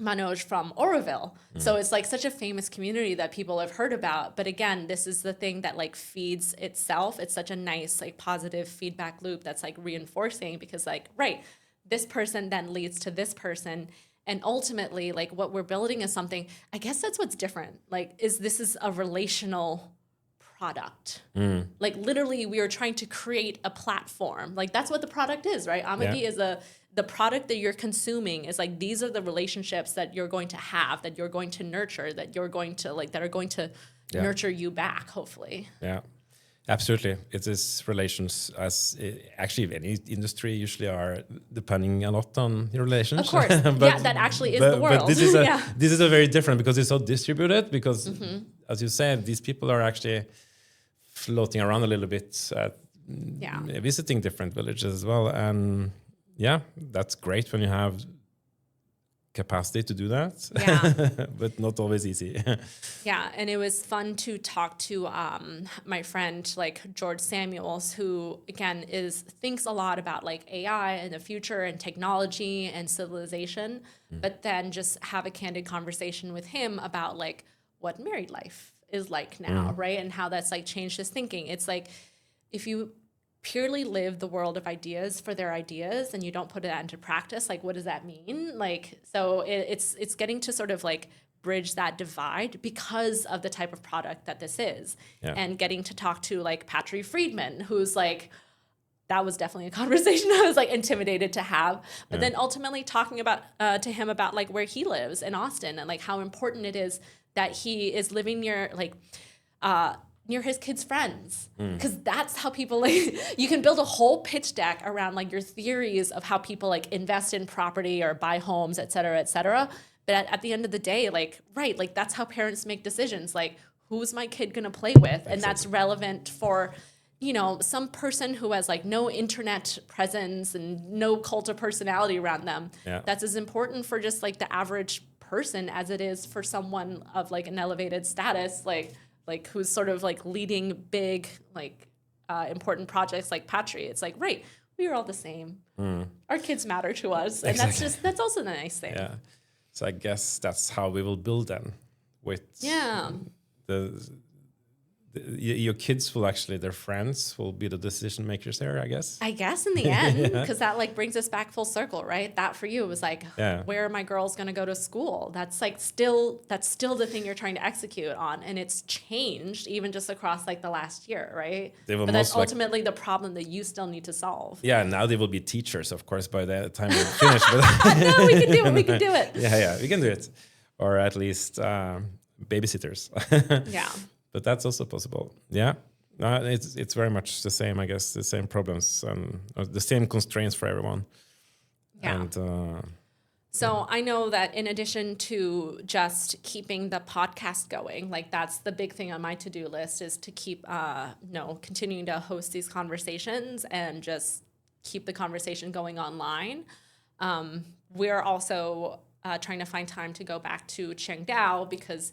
Speaker 2: Manoj from Oroville. So it's like such a famous community that people have heard about. But again, this is the thing that like feeds itself. It's such a nice like positive feedback loop that's like reinforcing because like, right, this person then leads to this person. And ultimately, like what we're building is something, I guess that's what's different. Like, this is a relational product. Like literally we are trying to create a platform. Like that's what the product is, right? Amagi is the product that you're consuming is like, these are the relationships that you're going to have, that you're going to nurture, that you're going to like, that are going to nurture you back, hopefully.
Speaker 1: Yeah. Absolutely. It is relations as actually any industry usually are depending a lot on your relations.
Speaker 2: Of course. That actually is the world.
Speaker 1: But this is a very different because it's so distributed because as you said, these people are actually floating around a little bit visiting different villages as well. And that's great when you have capacity to do that, but not always easy.
Speaker 2: And it was fun to talk to my friend like George Samuels, who again thinks a lot about like AI and the future and technology and civilization, but then just have a candid conversation with him about like what married life is like now, right? And how that's like changed his thinking. It's like if you purely live the world of ideas for their ideas and you don't put it into practice, like what does that mean? Like so it's getting to sort of like bridge that divide because of the type of product that this is. And getting to talk to like Patry Friedman, who's like, that was definitely a conversation I was like intimidated to have, but then ultimately talking about to him about like where he lives in Austin and like how important it is that he is living near like near his kids' friends, because that's how people like you can build a whole pitch deck around like your theories of how people like invest in property or buy homes, et cetera, et cetera. But at the end of the day, like right, like that's how parents make decisions. Like who's my kid gonna play with, and that's relevant for some person who has like no internet presence and no cult of personality around them. That's as important for just like the average person as it is for someone of like an elevated status, like who's sort of like leading big, like important projects like Patry. It's like, right, we are all the same. Our kids matter to us. And that's also the nice thing.
Speaker 1: Yeah. So I guess that's how we will build them with your kids will actually, their friends will be the decision makers there, I guess.
Speaker 2: I guess in the end, because that like brings us back full circle, right? That for you was like, where are my girls going to go to school? That's like still the thing you're trying to execute on. And it's changed even just across like the last year, right? But that's ultimately the problem that you still need to solve.
Speaker 1: Yeah, now they will be teachers, of course, by the time we finish.
Speaker 2: No, we can do it. We can do it.
Speaker 1: Yeah, we can do it. Or at least babysitters. But that's also possible. Yeah, it's very much the same, I guess, the same problems and the same constraints for everyone. Yeah. And,
Speaker 2: so I know that in addition to just keeping the podcast going, like that's the big thing on my to-do list is to keep, continuing to host these conversations and just keep the conversation going online. We're also trying to find time to go back to Chiang Dao because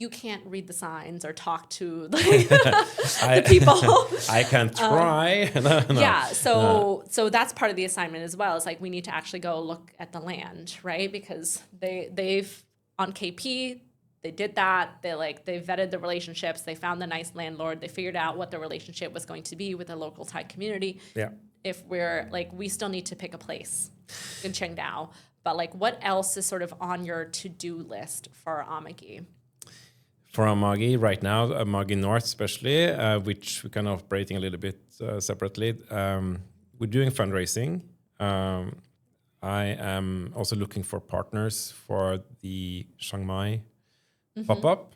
Speaker 2: you can't read the signs or talk to the people.
Speaker 1: I can try.
Speaker 2: So that's part of the assignment as well. It's like we need to actually go look at the land, right? Because they've on KP, they did that. They vetted the relationships. They found the nice landlord. They figured out what the relationship was going to be with the local Thai community.
Speaker 1: Yeah.
Speaker 2: If we're we still need to pick a place in Chiang Dao, but what else is sort of on your to-do list for Amagi?
Speaker 1: For Amagi right now, Amagi North especially, which we're kind of operating a little bit separately. We're doing fundraising. I am also looking for partners for the Chiang Mai pop-up,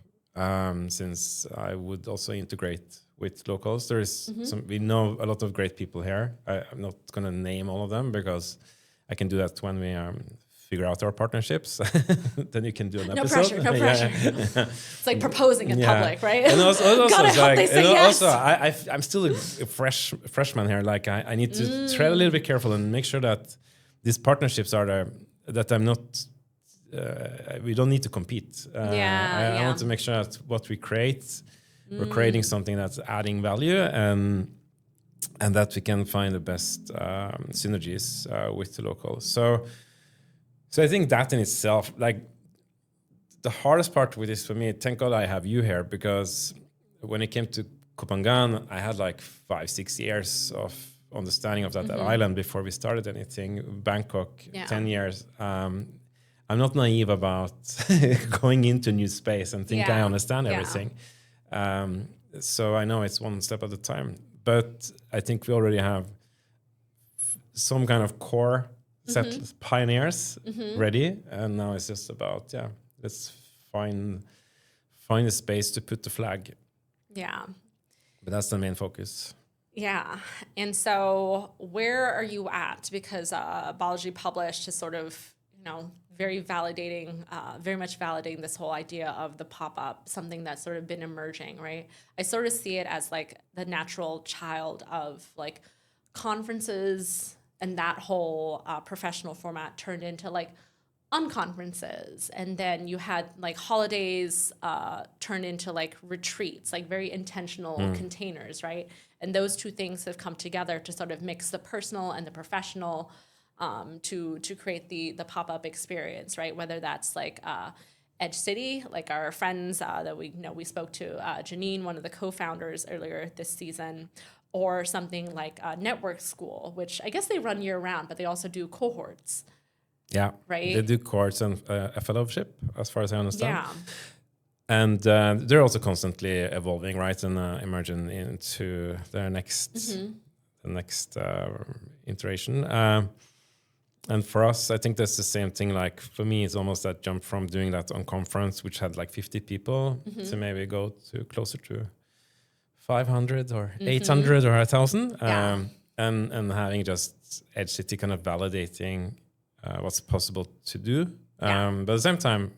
Speaker 1: since I would also integrate with locals. There's we know a lot of great people here. I'm not going to name all of them because I can do that when we figure out our partnerships. Then you can do an episode.
Speaker 2: No pressure. It's like proposing in public, right?
Speaker 1: And also
Speaker 2: God, I hope they say yes.
Speaker 1: Also, I'm still a freshman here. I need to tread a little bit careful and make sure that these partnerships are there, that I'm not, we don't need to compete. I want to make sure that what we create, we're creating something that's adding value and that we can find the best synergies with the locals. So I think that in itself, the hardest part with this for me, thank God I have you here, because when it came to Koh Phangan, I had 5-6 years of understanding of that island before we started anything. Bangkok, 10 years. I'm not naive about going into a new space and think I understand everything. So I know it's one step at a time. But I think we already have some kind of core set pioneers ready, and now it's just about let's find a space to put the flag.
Speaker 2: Yeah.
Speaker 1: But that's the main focus.
Speaker 2: Yeah. And so where are you at? Because Balaji published is sort of, very much validating this whole idea of the pop-up, something that's sort of been emerging, right? I sort of see it as the natural child of conferences, and that whole professional format turned into unconferences, and then you had holidays turn into retreats, very intentional containers, right? And those two things have come together to sort of mix the personal and the professional to create the pop-up experience, right? Whether that's Edge City, our friends that we spoke to, Janine, one of the co-founders earlier this season, or something like Network School, which I guess they run year-round, but they also do cohorts.
Speaker 1: Yeah,
Speaker 2: right.
Speaker 1: They do cohorts and a fellowship, as far as I understand.
Speaker 2: Yeah.
Speaker 1: And they're also constantly evolving, right, and emerging into their next iteration. And for us, I think that's the same thing. For me, it's almost that jump from doing that on conference, which had 50 people, to maybe go to closer to 500 or 800 or 1,000, and having just Edge City kind of validating what's possible to do. But at the same time,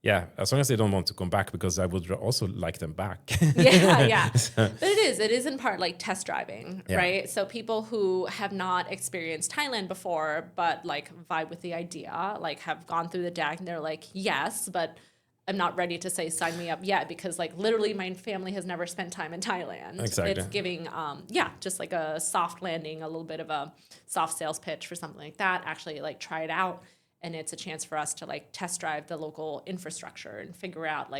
Speaker 1: as long as they don't want to come back, because I would also like them back. But it is in part test driving, right? So people who have not experienced Thailand before, but vibe with the idea, have gone through the deck, and they're yes, but I'm not ready to say sign me up yet, because literally my family has never spent time in Thailand. Exactly.
Speaker 2: It's giving just a soft landing, a little bit of a soft sales pitch for something like that. Actually try it out, and it's a chance for us to test drive the local infrastructure and figure out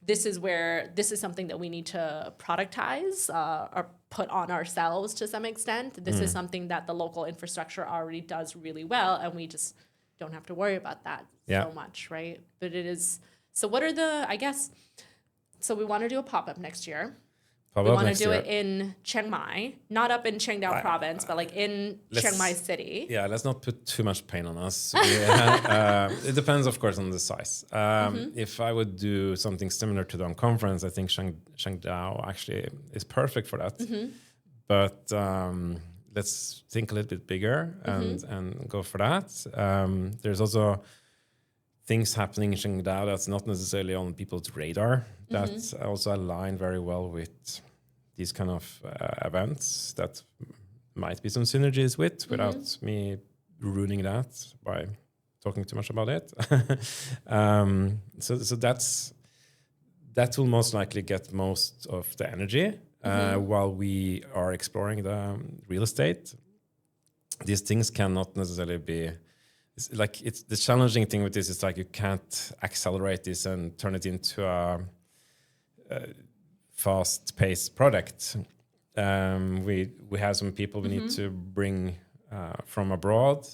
Speaker 2: this is something that we need to productize or put on ourselves to some extent. This is something that the local infrastructure already does really well, and we just don't have to worry about that so much, right? But it is. So what are so we want to do a pop-up next year. We want to do it in Chiang Mai, not up in Chiang Dao province, but in Chiang Mai city.
Speaker 1: Yeah, let's not put too much pain on us. It depends, of course, on the size. If I would do something similar to the conference, I think Chiang Dao actually is perfect for that. But let's think a little bit bigger and go for that. There's also things happening in Chiang Dao that's not necessarily on people's radar. That's also aligned very well with these kind of events that might be some synergies with, without me ruining that by talking too much about it. So that will most likely get most of the energy while we are exploring the real estate. These things cannot necessarily be. It's the challenging thing with this is like you can't accelerate this and turn it into a fast-paced product. We have some people we need to bring from abroad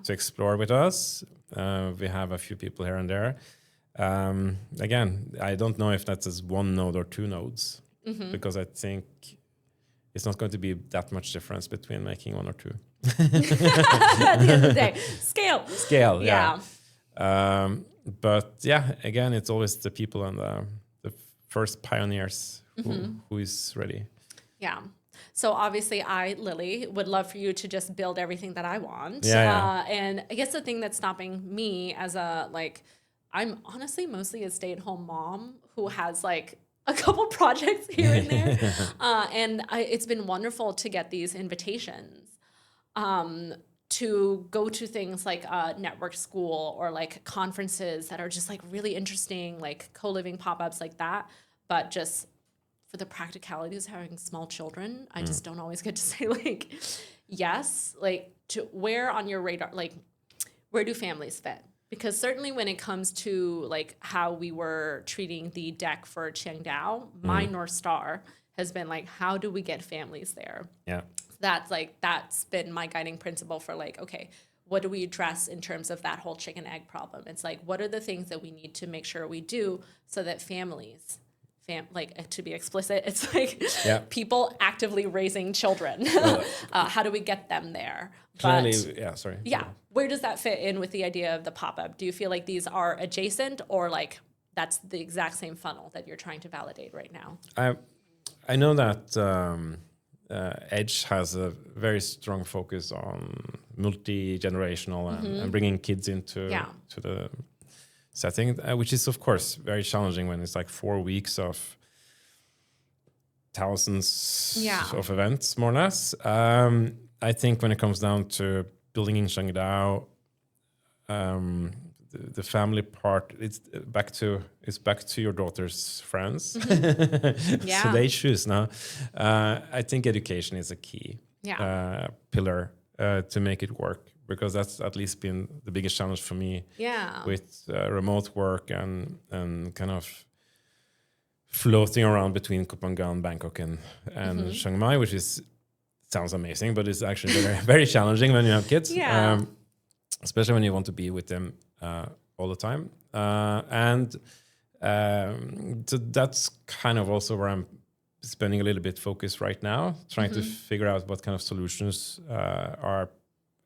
Speaker 1: to explore with us. We have a few people here and there. Again, I don't know if that's as one node or two nodes, because I think it's not going to be that much difference between making one or two.
Speaker 2: At the end of the day, scale.
Speaker 1: Yeah. But yeah, again, it's always the people and the first pioneers who is ready.
Speaker 2: Yeah. So obviously I, Lily, would love for you to just build everything that I want. And I guess the thing that's stopping me as I'm honestly mostly a stay-at-home mom who has like a couple projects here and there. It's been wonderful to get these invitations to go to things like network school or like conferences that are just like really interesting, like co-living pop-ups like that. But just for the practicalities of having small children, I just don't always get to say like, yes, like to where on your radar, like where do families fit? Because certainly when it comes to like how we were treating the deck for Chiang Dao, my North Star has been like, how do we get families there?
Speaker 1: Yeah.
Speaker 2: That's been my guiding principle for like, okay, what do we address in terms of that whole chicken egg problem? It's like, what are the things that we need to make sure we do so that families, to be explicit, it's like people actively raising children. How do we get them there? Where does that fit in with the idea of the pop-up? Do you feel like these are adjacent, or like that's the exact same funnel that you're trying to validate right now?
Speaker 1: I know that Edge has a very strong focus on multi-generational and bringing kids into to the setting, which is of course very challenging when it's like 4 weeks of thousands of events, more or less. I think when it comes down to building in Chiang Dao, the family part, it's back to your daughter's friends. So they choose now. I think education is a key pillar to make it work, because that's at least been the biggest challenge for me with remote work and kind of floating around between Koh Phangan, Bangkok and Chiang Mai, which sounds amazing, but it's actually very, very challenging when you have kids, especially when you want to be with them all the time. So that's kind of also where I'm spending a little bit focus right now, trying to figure out what kind of solutions are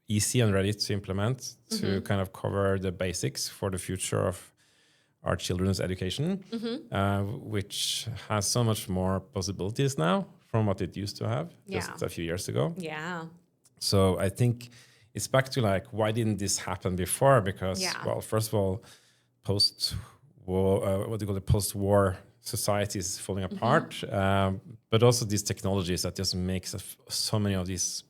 Speaker 1: easy and ready to implement to kind of cover the basics for the future of our children's education, which has so much more possibilities now from what it used to have just a few years ago. So I think it's back to like, why didn't this happen before? Because, well, first of all, post-war society is falling apart, but also these technologies that just makes so many of these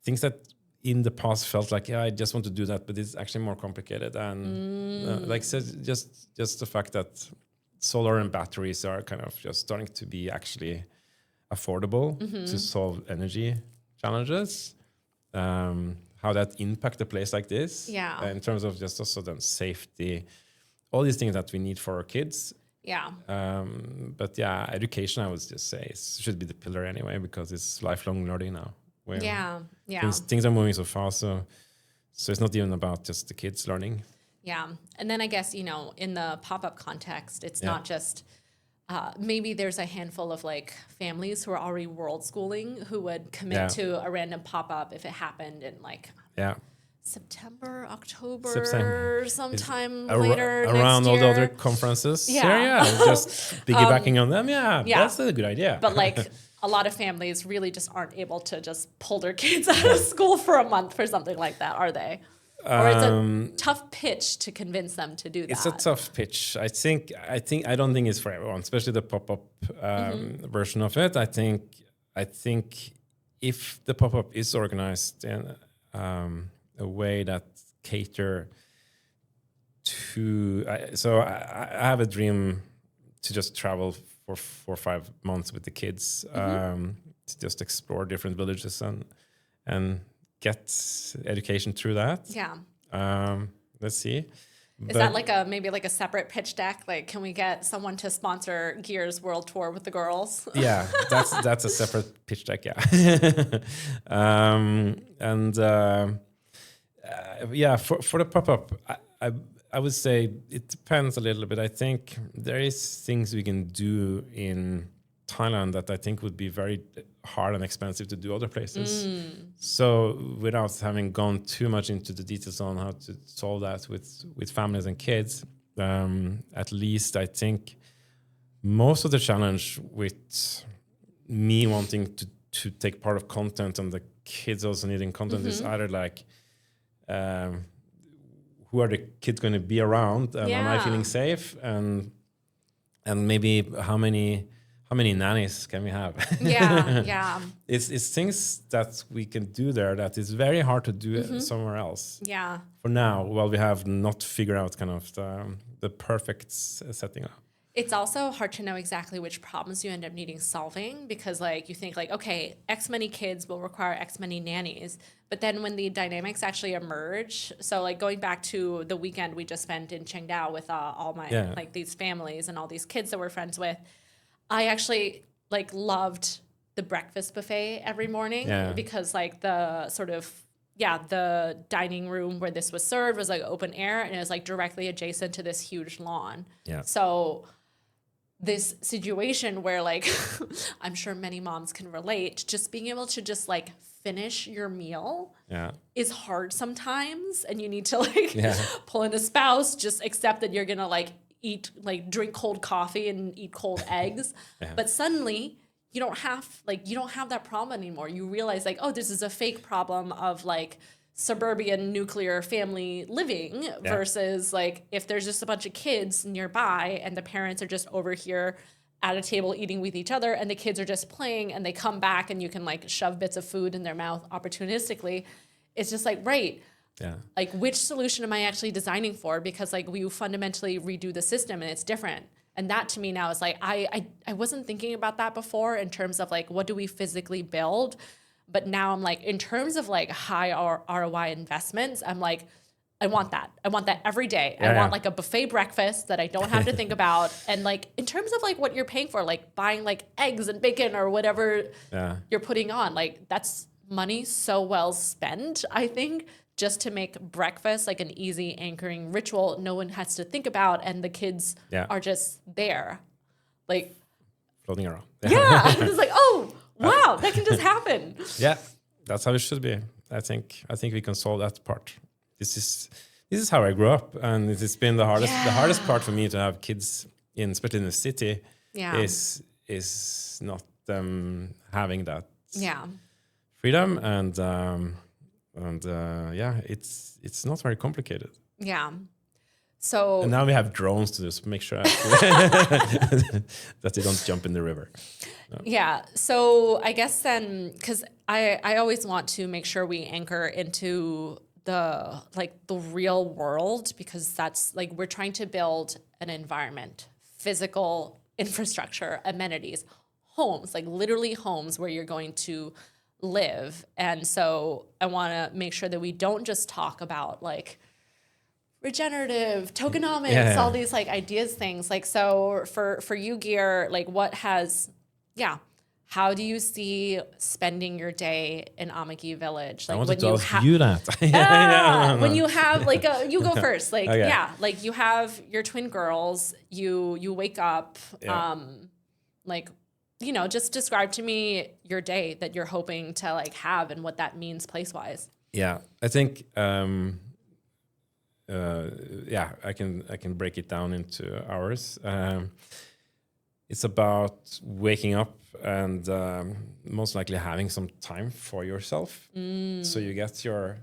Speaker 1: things that in the past felt like, I just want to do that, but it's actually more complicated. And just the fact that solar and batteries are kind of just starting to be actually affordable to solve energy challenges. How that impact a place like this in terms of just also then safety, all these things that we need for our kids. But education, I would just say, should be the pillar anyway, because it's lifelong learning now. Things are moving so fast, so it's not even about just the kids learning.
Speaker 2: And then I guess, in the pop-up context, it's not just maybe there's a handful of like families who are already world schooling who would commit to a random pop-up if it happened in like September, October, sometime later
Speaker 1: around
Speaker 2: next
Speaker 1: all
Speaker 2: year.
Speaker 1: the other conferences. Just piggybacking on them. That's a good idea.
Speaker 2: But like a lot of families really just aren't able to just pull their kids out of school for a month for something like that, are they? Or it's a tough pitch to convince them to do that.
Speaker 1: It's a tough pitch. I don't think it's for everyone, especially the pop-up version of it. I think if the pop-up is organized in a way that cater to. I have a dream to just travel for 4 or 5 months with the kids, to just explore different villages and get education through that.
Speaker 2: Yeah.
Speaker 1: Let's see.
Speaker 2: Is that like maybe like a separate pitch deck? Like, can we get someone to sponsor Geir's world tour with the girls?
Speaker 1: Yeah, that's a separate pitch deck. Yeah, for the pop-up, I would say it depends a little bit. I think there is things we can do in Thailand that I think would be very hard and expensive to do other places. So without having gone too much into the details on how to solve that with families and kids, at least I think most of the challenge with me wanting to take part of content and the kids also needing content is either like, who are the kids going to be around, and am I feeling safe, and maybe how many nannies can we have?
Speaker 2: Yeah.
Speaker 1: It's things that we can do there that is very hard to do somewhere else.
Speaker 2: Yeah.
Speaker 1: For now, while we have not figured out kind of the perfect setting up.
Speaker 2: It's also hard to know exactly which problems you end up needing solving, because like you think like, okay, X many kids will require X many nannies. But then when the dynamics actually emerge, so like going back to the weekend we just spent in Chiang Dao with all my like these families and all these kids that we're friends with, I actually like loved the breakfast buffet every morning because like the sort of, the dining room where this was served was like open air, and it was like directly adjacent to this huge lawn.
Speaker 1: Yeah.
Speaker 2: So this situation where like, I'm sure many moms can relate, just being able to just like finish your meal is hard sometimes. And you need to like pull in a spouse, just accept that you're going to like drink cold coffee and eat cold eggs. But suddenly you don't have that problem anymore. You realize like, oh, this is a fake problem of like suburban nuclear family living versus like if there's just a bunch of kids nearby and the parents are just over here at a table eating with each other and the kids are just playing and they come back and you can like shove bits of food in their mouth opportunistically. It's just like, right. Like which solution am I actually designing for? Because like we fundamentally redo the system and it's different. And that to me now is like, I wasn't thinking about that before in terms of like, what do we physically build? But now I'm like, in terms of like high ROI investments, I'm like, I want that. I want that every day. I want like a buffet breakfast that I don't have to think about. And like, in terms of like what you're paying for, like buying like eggs and bacon or whatever you're putting on, like that's money so well spent, I think, just to make breakfast like an easy anchoring ritual no one has to think about. And the kids are just there. Like
Speaker 1: floating around.
Speaker 2: It's like, oh, wow, that can just happen.
Speaker 1: Yeah, that's how it should be. I think we can solve that part. This is how I grew up, and it has been the hardest part for me to have kids especially in the city. Is not having that freedom, and it's not very complicated.
Speaker 2: Yeah. So
Speaker 1: and now we have drones to just make sure that they don't jump in the river. No.
Speaker 2: Yeah. So I guess then, because I always want to make sure we anchor into the real world, because that's like we're trying to build an environment, physical infrastructure, amenities, homes, like literally homes where you're going to live. And so I want to make sure that we don't just talk about like regenerative, tokenomics, all these like ideas, things like, so for you, Geir, like how do you see spending your day in Amagi Village? Like
Speaker 1: I wanted to ask you that.
Speaker 2: When you have like you go first, like like you have your twin girls, you wake up, like, you know, just describe to me your day that you're hoping to like have and what that means place wise.
Speaker 1: Yeah, I think I can break it down into hours. It's about waking up and most likely having some time for yourself. So you get so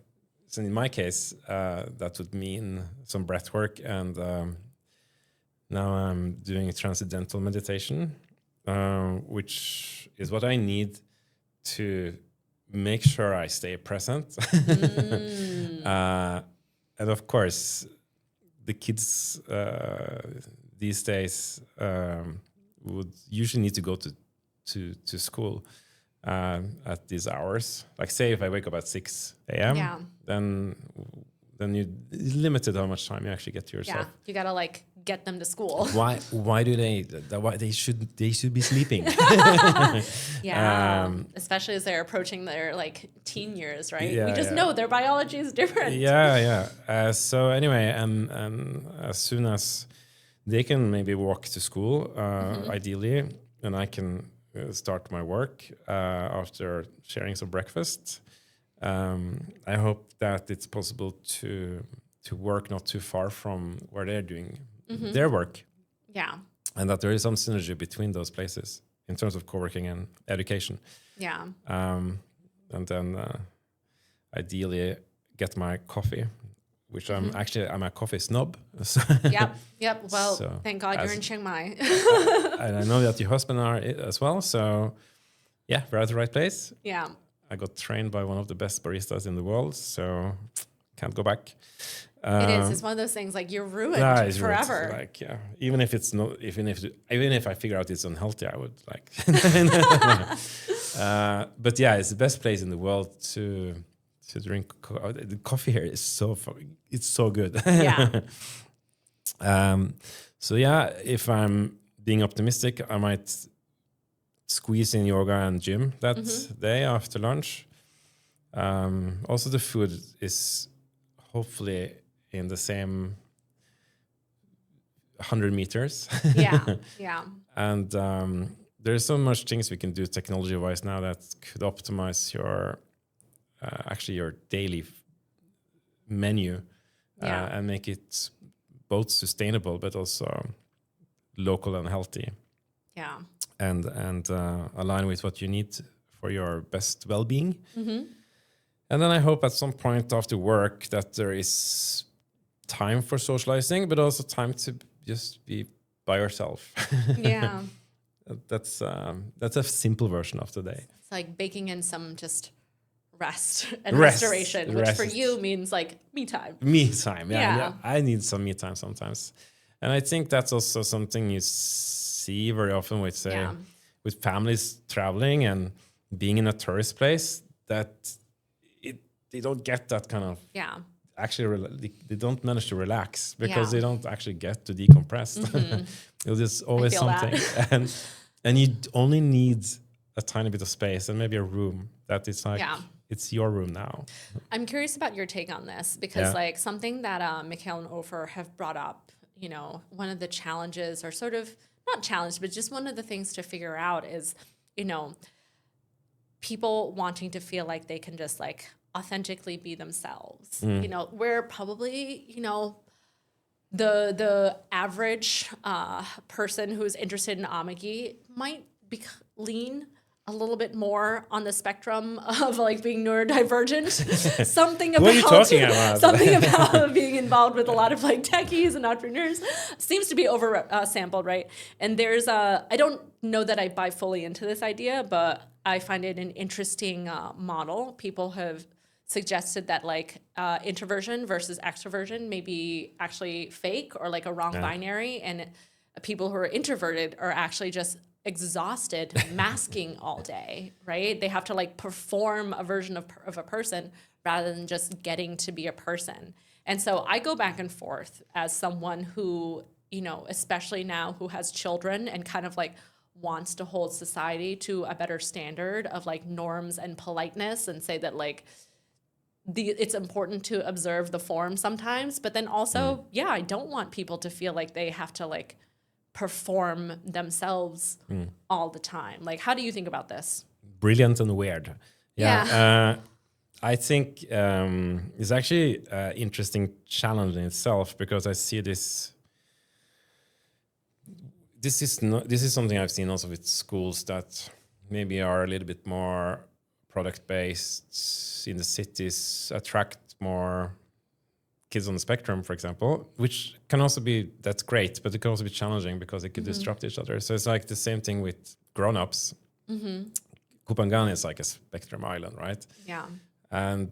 Speaker 1: in my case, that would mean some breath work. And now I'm doing transcendental meditation, which is what I need to make sure I stay present. and of course, the kids these days would usually need to go to school at these hours. Like, say if I wake up at 6 a.m., then you're limited how much time you actually get to yourself.
Speaker 2: Yeah, you gotta like get them to school.
Speaker 1: Why do they? Why they should be sleeping?
Speaker 2: Especially as they're approaching their like teen years, right?
Speaker 1: Yeah,
Speaker 2: we just know their biology is different.
Speaker 1: So anyway, and as soon as they can maybe walk to school, ideally, and I can start my work after sharing some breakfast. I hope that it's possible to work not too far from where they're doing their work.
Speaker 2: Yeah.
Speaker 1: And that there is some synergy between those places in terms of co-working and education.
Speaker 2: Yeah.
Speaker 1: And then ideally get my coffee, which I'm a coffee snob.
Speaker 2: Yep. Well, thank God you're in Chiang Mai.
Speaker 1: And I know that your husband are as well. So yeah, we're at the right place.
Speaker 2: Yeah.
Speaker 1: I got trained by one of the best baristas in the world, so can't go back.
Speaker 2: It is. It's one of those things like you're ruined forever.
Speaker 1: Ruined. Like, yeah, even if I figure out it's unhealthy, I would like. But yeah, it's the best place in the world to drink. The coffee here is it's so good.
Speaker 2: Yeah.
Speaker 1: So yeah, if I'm being optimistic, I might squeeze in yoga and gym that day after lunch. Also, the food is hopefully in the same 100 meters.
Speaker 2: Yeah.
Speaker 1: And there's so much things we can do technology-wise now that could optimize your daily menu and make it both sustainable but also local and healthy.
Speaker 2: Yeah.
Speaker 1: And align with what you need for your best well-being. And then I hope at some point after work that there is time for socializing, but also time to just be by yourself.
Speaker 2: Yeah.
Speaker 1: That's a simple version of the day.
Speaker 2: It's like baking in some just rest and restoration, which for you means like me time.
Speaker 1: Me time, yeah. I need some me time sometimes. And I think that's also something you see very often with with families traveling and being in a tourist place, that they don't get that kind of actually they don't manage to relax because they don't actually get to decompress. There's always something and you only need a tiny bit of space and maybe a room that is like it's your room now.
Speaker 2: I'm curious about your take on this because like something that Mikhail and Ofer have brought up, you know, one of the challenges, or sort of not challenge, but just one of the things to figure out is, you know, people wanting to feel like they can just like authentically be themselves. You know, we're probably, you know, the average person who's interested in Amagi might lean a little bit more on the spectrum of like being neurodivergent. Something about
Speaker 1: what are you talking about?
Speaker 2: Something about being involved with a lot of like techies and entrepreneurs seems to be over sampled, right? And there's I don't know that I buy fully into this idea, but I find it an interesting model. People have suggested that like introversion versus extroversion may be actually fake or like a wrong binary, and people who are introverted are actually just exhausted masking all day, right? They have to like perform a version of a person rather than just getting to be a person. And so I go back and forth as someone who, you know, especially now who has children and kind of like wants to hold society to a better standard of like norms and politeness, and say that like it's important to observe the form sometimes, but then also, I don't want people to feel like they have to like perform themselves all the time. Like, how do you think about this?
Speaker 1: Brilliant and weird. I think it's actually an interesting challenge in itself, because I see this is something I've seen also with schools that maybe are a little bit more product-based in the cities, attract more kids on the spectrum, for example, which can also be, that's great, but it can also be challenging because it could disrupt each other. So it's like the same thing with grown-ups. Koh Phangan is like a spectrum island, right?
Speaker 2: Yeah.
Speaker 1: And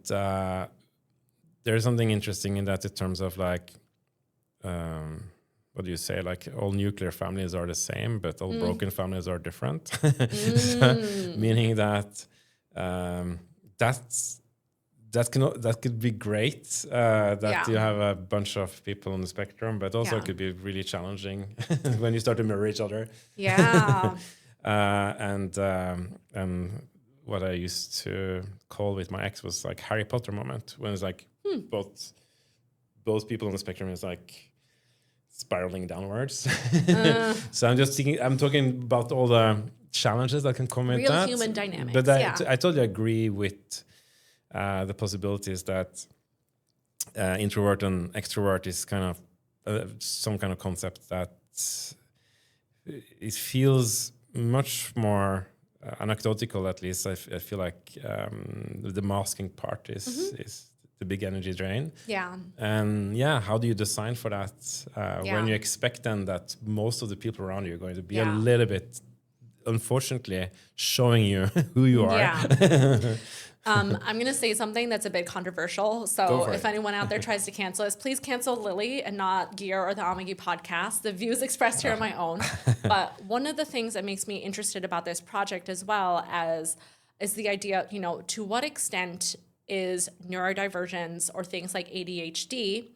Speaker 1: there's something interesting in that in terms of like, what do you say? Like all nuclear families are the same, but all broken families are different. So, meaning that that could be great. That you have a bunch of people on the spectrum, but also it could be really challenging when you start to mirror each other.
Speaker 2: Yeah.
Speaker 1: And what I used to call with my ex was like Harry Potter moment, when it's like both people on the spectrum is like spiraling downwards. So I'm talking about all the challenges that can come with that.
Speaker 2: Real human dynamics.
Speaker 1: But I totally agree with the possibilities that introvert and extrovert is kind of some kind of concept that it feels much more anecdotal, at least. I feel like the masking part is the big energy drain.
Speaker 2: Yeah.
Speaker 1: And how do you design for that when you expect then that most of the people around you are going to be a little bit, unfortunately, showing you who you are?
Speaker 2: Yeah. I'm going to say something that's a bit controversial. So if anyone out there tries to cancel us, please cancel Lily and not Geir or the Amagi podcast. The views expressed here are my own. But one of the things that makes me interested about this project as well is the idea, to what extent is neurodivergence or things like ADHD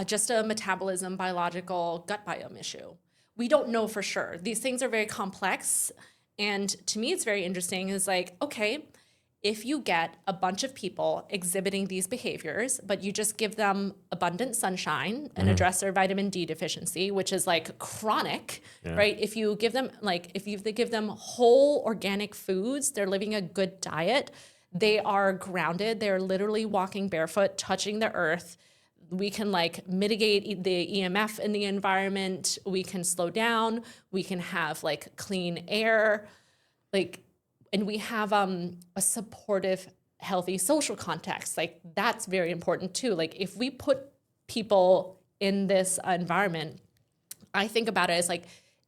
Speaker 2: just a metabolism, biological, gut biome issue? We don't know for sure. These things are very complex. And to me, it's very interesting is like, okay, if you get a bunch of people exhibiting these behaviors, but you just give them abundant sunshine and address their vitamin D deficiency, which is like chronic, right? If you give them they give them whole organic foods, they're living a good diet, they are grounded, they're literally walking barefoot, touching the earth. We can like mitigate the EMF in the environment. We can slow down. We can have like clean air, and we have a supportive, healthy social context. Like that's very important too. Like if we put people in this environment, I think about it as like,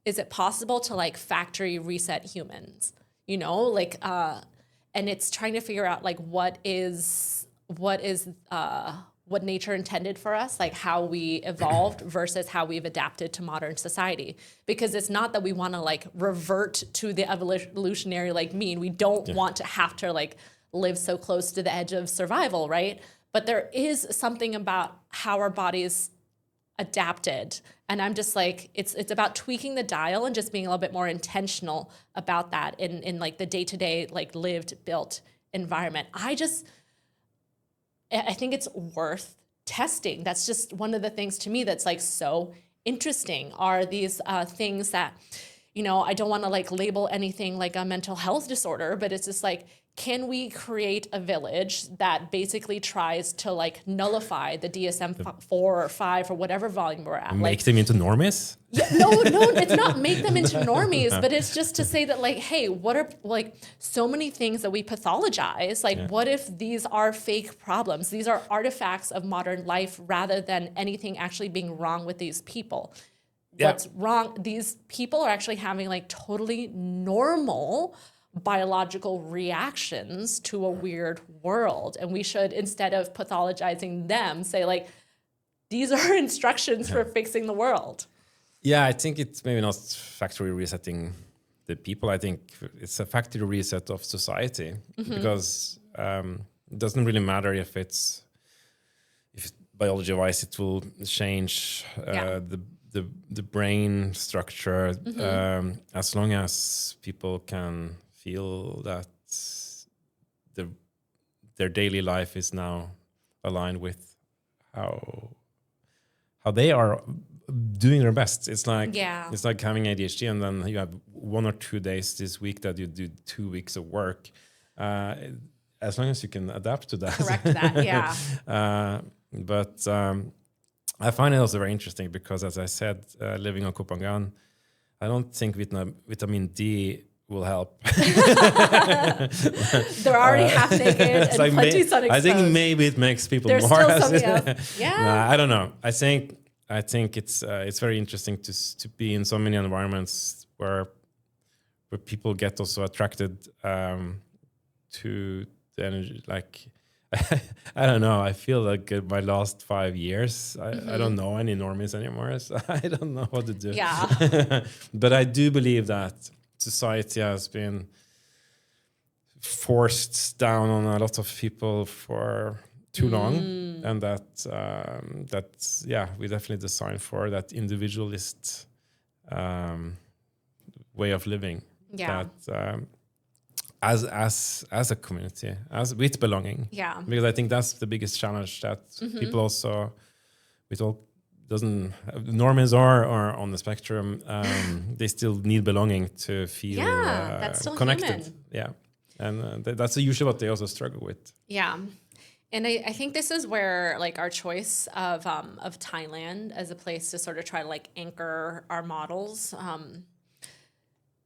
Speaker 2: is it possible to like factory reset humans? And it's trying to figure out like what nature intended for us, like how we evolved versus how we've adapted to modern society. Because it's not that we want to like revert to the evolutionary mean. We don't want to have to like live so close to the edge of survival, right? But there is something about how our bodies adapted. And I'm just like, it's about tweaking the dial and just being a little bit more intentional about that in like the day-to-day, like lived, built environment. I think it's worth testing. That's just one of the things to me that's like so interesting are these things that, I don't want to like label anything like a mental health disorder, but it's just like, can we create a village that basically tries to like nullify the DSM-4 or 5 or whatever volume we're at?
Speaker 1: Make them into normies?
Speaker 2: Yeah, no, it's not make them into normies, but it's just to say that like, hey, what are like so many things that we pathologize? Like, what if these are fake problems? These are artifacts of modern life rather than anything actually being wrong with these people. Yeah. What's wrong? These people are actually having like totally normal biological reactions to a weird world. And we should, instead of pathologizing them, say like, these are instructions for fixing the world.
Speaker 1: Yeah, I think it's maybe not factory resetting the people. I think it's a factory reset of society because it doesn't really matter if biology-wise it will change the brain structure as long as people can feel that their daily life is now aligned with how they are doing their best. It's like having ADHD and then you have 1 or 2 days this week that you do 2 weeks of work. As long as you can adapt to that.
Speaker 2: Correct that,
Speaker 1: But I find it also very interesting because, as I said, living on Koh Phangan, I don't think vitamin D will help.
Speaker 2: They're already half naked and like plenty sun exposed.
Speaker 1: I think maybe it makes people
Speaker 2: There's
Speaker 1: more.
Speaker 2: Still something else. Yeah.
Speaker 1: Nah, I don't know. I think it's very interesting to be in so many environments where people get also attracted to the energy. Like I don't know. I feel like my last 5 years, I don't know any normies anymore. So I don't know what to do.
Speaker 2: Yeah.
Speaker 1: But I do believe that society has been forced down on a lot of people for too long, and we definitely designed for that individualist way of living.
Speaker 2: Yeah.
Speaker 1: That as a community, as with belonging.
Speaker 2: Yeah.
Speaker 1: Because I think that's the biggest challenge that people also with all normies are on the spectrum. They still need belonging to feel
Speaker 2: that's still
Speaker 1: connected.
Speaker 2: human.
Speaker 1: Yeah, and that's usually what they also struggle with.
Speaker 2: Yeah. And I think this is where like our choice of Thailand as a place to sort of try to like anchor our models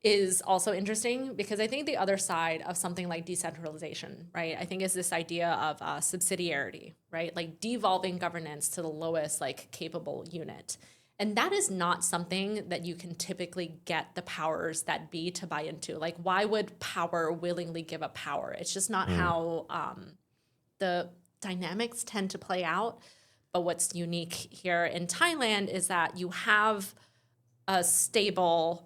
Speaker 2: is also interesting, because I think the other side of something like decentralization, right, I think is this idea of subsidiarity, right, like devolving governance to the lowest like capable unit. And that is not something that you can typically get the powers that be to buy into. Like, why would power willingly give up power? It's just not how the dynamics tend to play out. But what's unique here in Thailand is that you have a stable,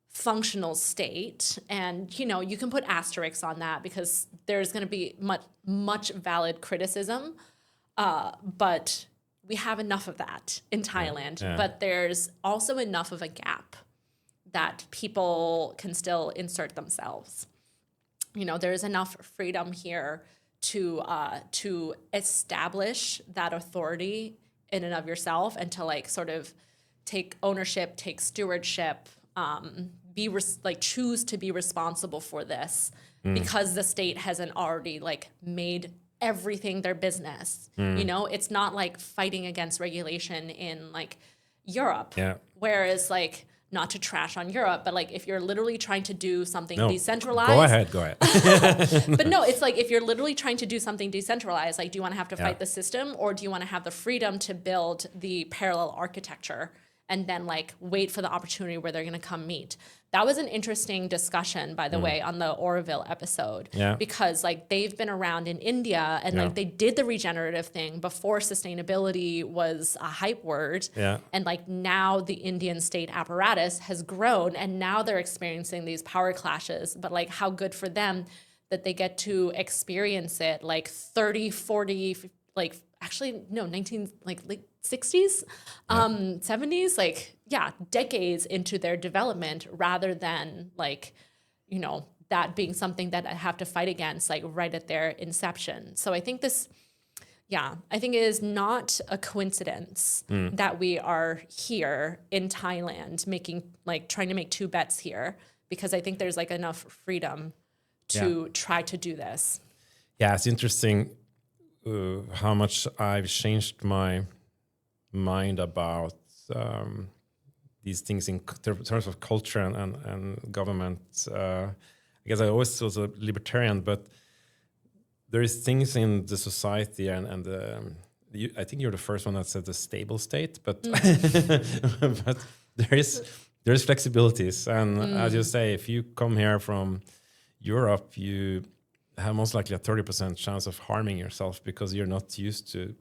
Speaker 2: functional state, and you can put asterisks on that because there's going to be much valid criticism, but we have enough of that in Thailand.
Speaker 1: Yeah.
Speaker 2: But there's also enough of a gap that people can still insert themselves. There's enough freedom here to establish that authority in and of yourself, and to like sort of take ownership, take stewardship, choose to be responsible for this, because the state hasn't already like made everything their business. It's not like fighting against regulation in like Europe.
Speaker 1: Yeah.
Speaker 2: Whereas like, not to trash on Europe, but like if you're literally trying to do something decentralized.
Speaker 1: Go ahead.
Speaker 2: But no, it's like if you're literally trying to do something decentralized, like do you want to have to fight the system, or do you want to have the freedom to build the parallel architecture and then like wait for the opportunity where they're going to come meet? That was an interesting discussion, by the way, on the Oroville episode, because like they've been around in India, and like they did the regenerative thing before sustainability was a hype word. And like now the Indian state apparatus has grown, and now they're experiencing these power clashes. But like, how good for them that they get to experience it like 30, 40, like actually no, 19, like 60s, 70s, like, decades into their development, rather than like, that being something that I have to fight against, like right at their inception. So I think I think it is not a coincidence that we are here in Thailand trying to make two bets here, because I think there's like enough freedom to try to do this.
Speaker 1: Yeah, it's interesting how much I've changed my mind about these things in terms of culture and government. I guess I always was a libertarian, but there is things in the society and I think you're the first one that said the stable state, but but there's flexibilities, and as you say, if you come here from Europe, you have most likely a 30% chance of harming yourself because you're not used to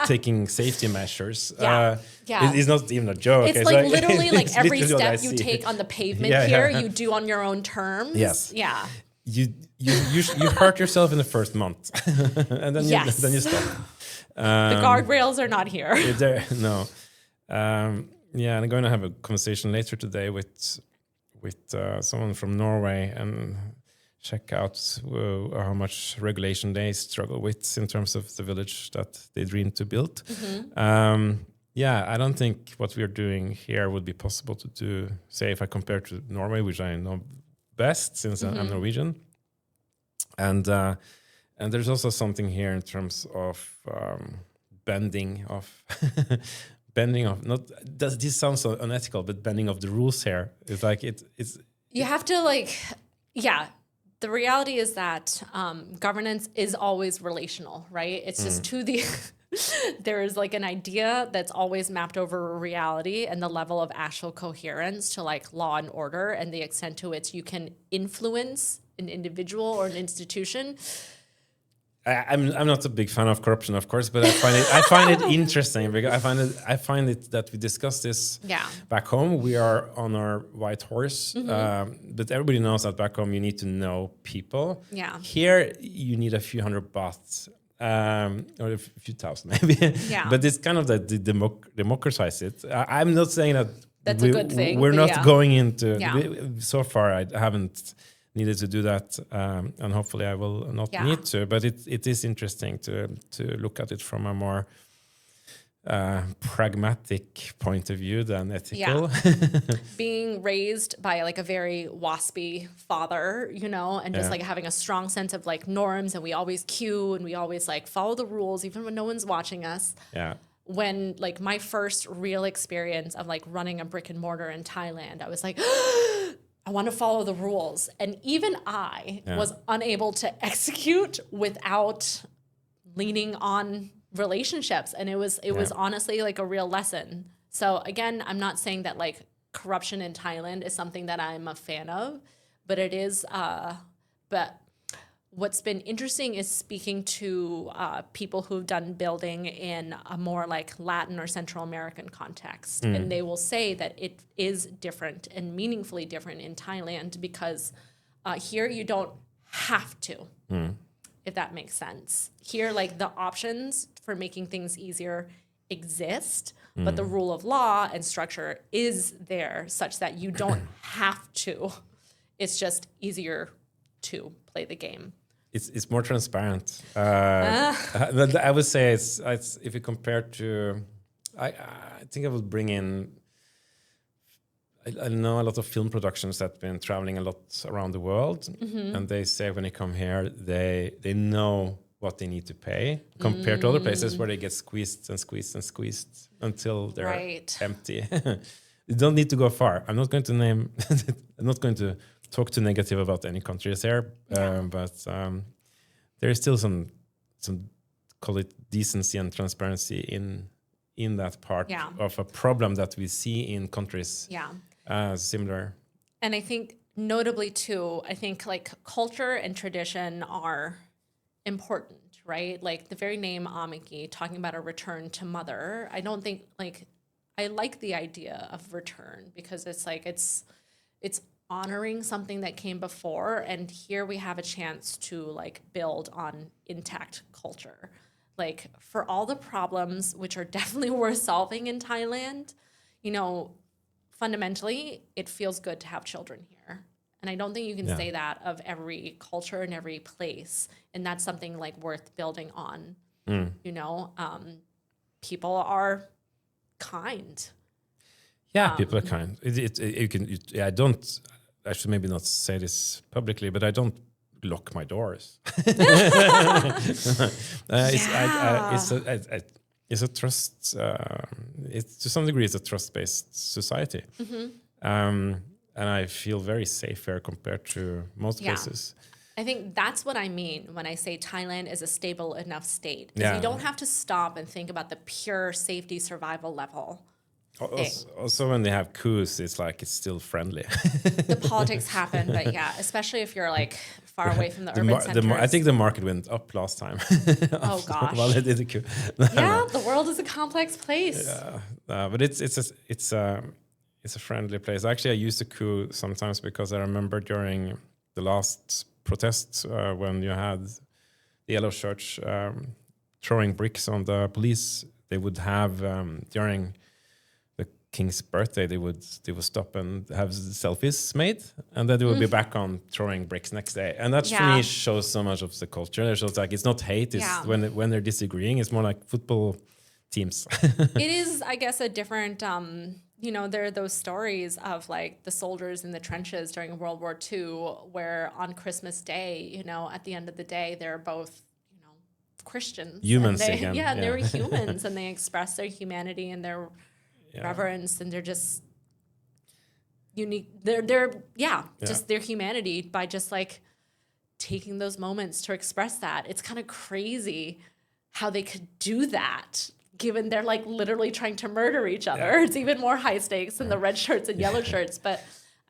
Speaker 1: taking safety measures. It's not even a joke.
Speaker 2: It's like literally like every step you take on the pavement here, you do on your own terms.
Speaker 1: Yes.
Speaker 2: Yeah.
Speaker 1: You hurt yourself in the first month, and then you stop.
Speaker 2: The guardrails are not here.
Speaker 1: No. And I'm going to have a conversation later today with someone from Norway and check out how much regulation they struggle with in terms of the village that they dream to build. I don't think what we're doing here would be possible to do, say, if I compare to Norway, which I know best since I'm Norwegian. And there's also something here in terms of bending of not, this sounds so unethical, but bending of the rules here. It's like it's
Speaker 2: you have to like, the reality is that governance is always relational, right? It's just there is like an idea that's always mapped over reality, and the level of actual coherence to like law and order, and the extent to which you can influence an individual or an institution
Speaker 1: I'm not a big fan of corruption, of course, but I find it interesting because I find it that we discuss this back home. We are on our white horse, but everybody knows that back home you need to know people.
Speaker 2: Yeah.
Speaker 1: Here you need a few hundred baht. Or a few thousand maybe.
Speaker 2: Yeah.
Speaker 1: But it's kind of that democratize it. I'm not saying that
Speaker 2: that's a good thing.
Speaker 1: We're not going into so far. I haven't needed to do that, and hopefully I will not need to. But it is interesting to look at it from a more pragmatic point of view than ethical.
Speaker 2: Being raised by like a very waspy father, you know, and just like having a strong sense of like norms, and we always queue and we always like follow the rules even when no one's watching us.
Speaker 1: Yeah.
Speaker 2: When like my first real experience of like running a brick and mortar in Thailand, I was like, I want to follow the rules. And even I was unable to execute without leaning on relationships. And it was honestly like a real lesson. So again, I'm not saying that like corruption in Thailand is something that I'm a fan of, but it is, but what's been interesting is speaking to people who've done building in a more like Latin or Central American context. And they will say that it is different and meaningfully different in Thailand because here you don't have to, if that makes sense. Here, like the options for making things easier exist, but the rule of law and structure is there such that you don't have to. It's just easier to play the game.
Speaker 1: It's more transparent. I would say it's if you compare to, I think I would bring in. I know a lot of film productions that have been traveling a lot around the world, and they say when they come here, they know what they need to pay compared to other places where they get squeezed and squeezed and squeezed until they're empty. You don't need to go far. I'm not going to name. I'm not going to talk too negative about any countries here, but there is still some call it decency and transparency in that part of a problem that we see in countries similar.
Speaker 2: And I think notably too, I think like culture and tradition are important, right? Like the very name Amagi, talking about a return to mother. I don't think like I like the idea of return because it's like it's honoring something that came before, and here we have a chance to like build on intact culture. Like for all the problems which are definitely worth solving in Thailand, you know, fundamentally it feels good to have children here. And I don't think you can say that of every culture and every place, and that's something like worth building on. You know, people are kind.
Speaker 1: Yeah, people are kind. I should maybe not say this publicly, but I don't lock my doors. It's a trust. It's to some degree it's a trust-based society, and I feel very safe here compared to most places.
Speaker 2: I think that's what I mean when I say Thailand is a stable enough state. Because you don't have to stop and think about the pure safety survival level.
Speaker 1: Also, when they have coups, it's like it's still friendly.
Speaker 2: The politics happen, but especially if you're like far away from the urban centers.
Speaker 1: I think the market went up last time.
Speaker 2: Oh gosh!
Speaker 1: While they did the coup.
Speaker 2: The world is a complex place.
Speaker 1: But it's a friendly place. Actually, I use the coup sometimes because I remember during the last protests when you had the yellow shirts throwing bricks on the police, they would have during King's birthday, they would stop and have selfies made, and then they would be back on throwing bricks next day. And that for me shows so much of the culture. It shows like it's not hate. It's when they're disagreeing, it's more like football teams.
Speaker 2: It is, I guess, a different. You know, there are those stories of like the soldiers in the trenches during World War II, where on Christmas Day, you know, at the end of the day, they're both, you know, Christians.
Speaker 1: Humans again.
Speaker 2: They were humans, and they express their humanity and their reverence, and they're just unique. They're just their humanity by just like taking those moments to express that. It's kind of crazy how they could do that, given they're like literally trying to murder each other. It's even more high stakes than the red shirts and yellow shirts. But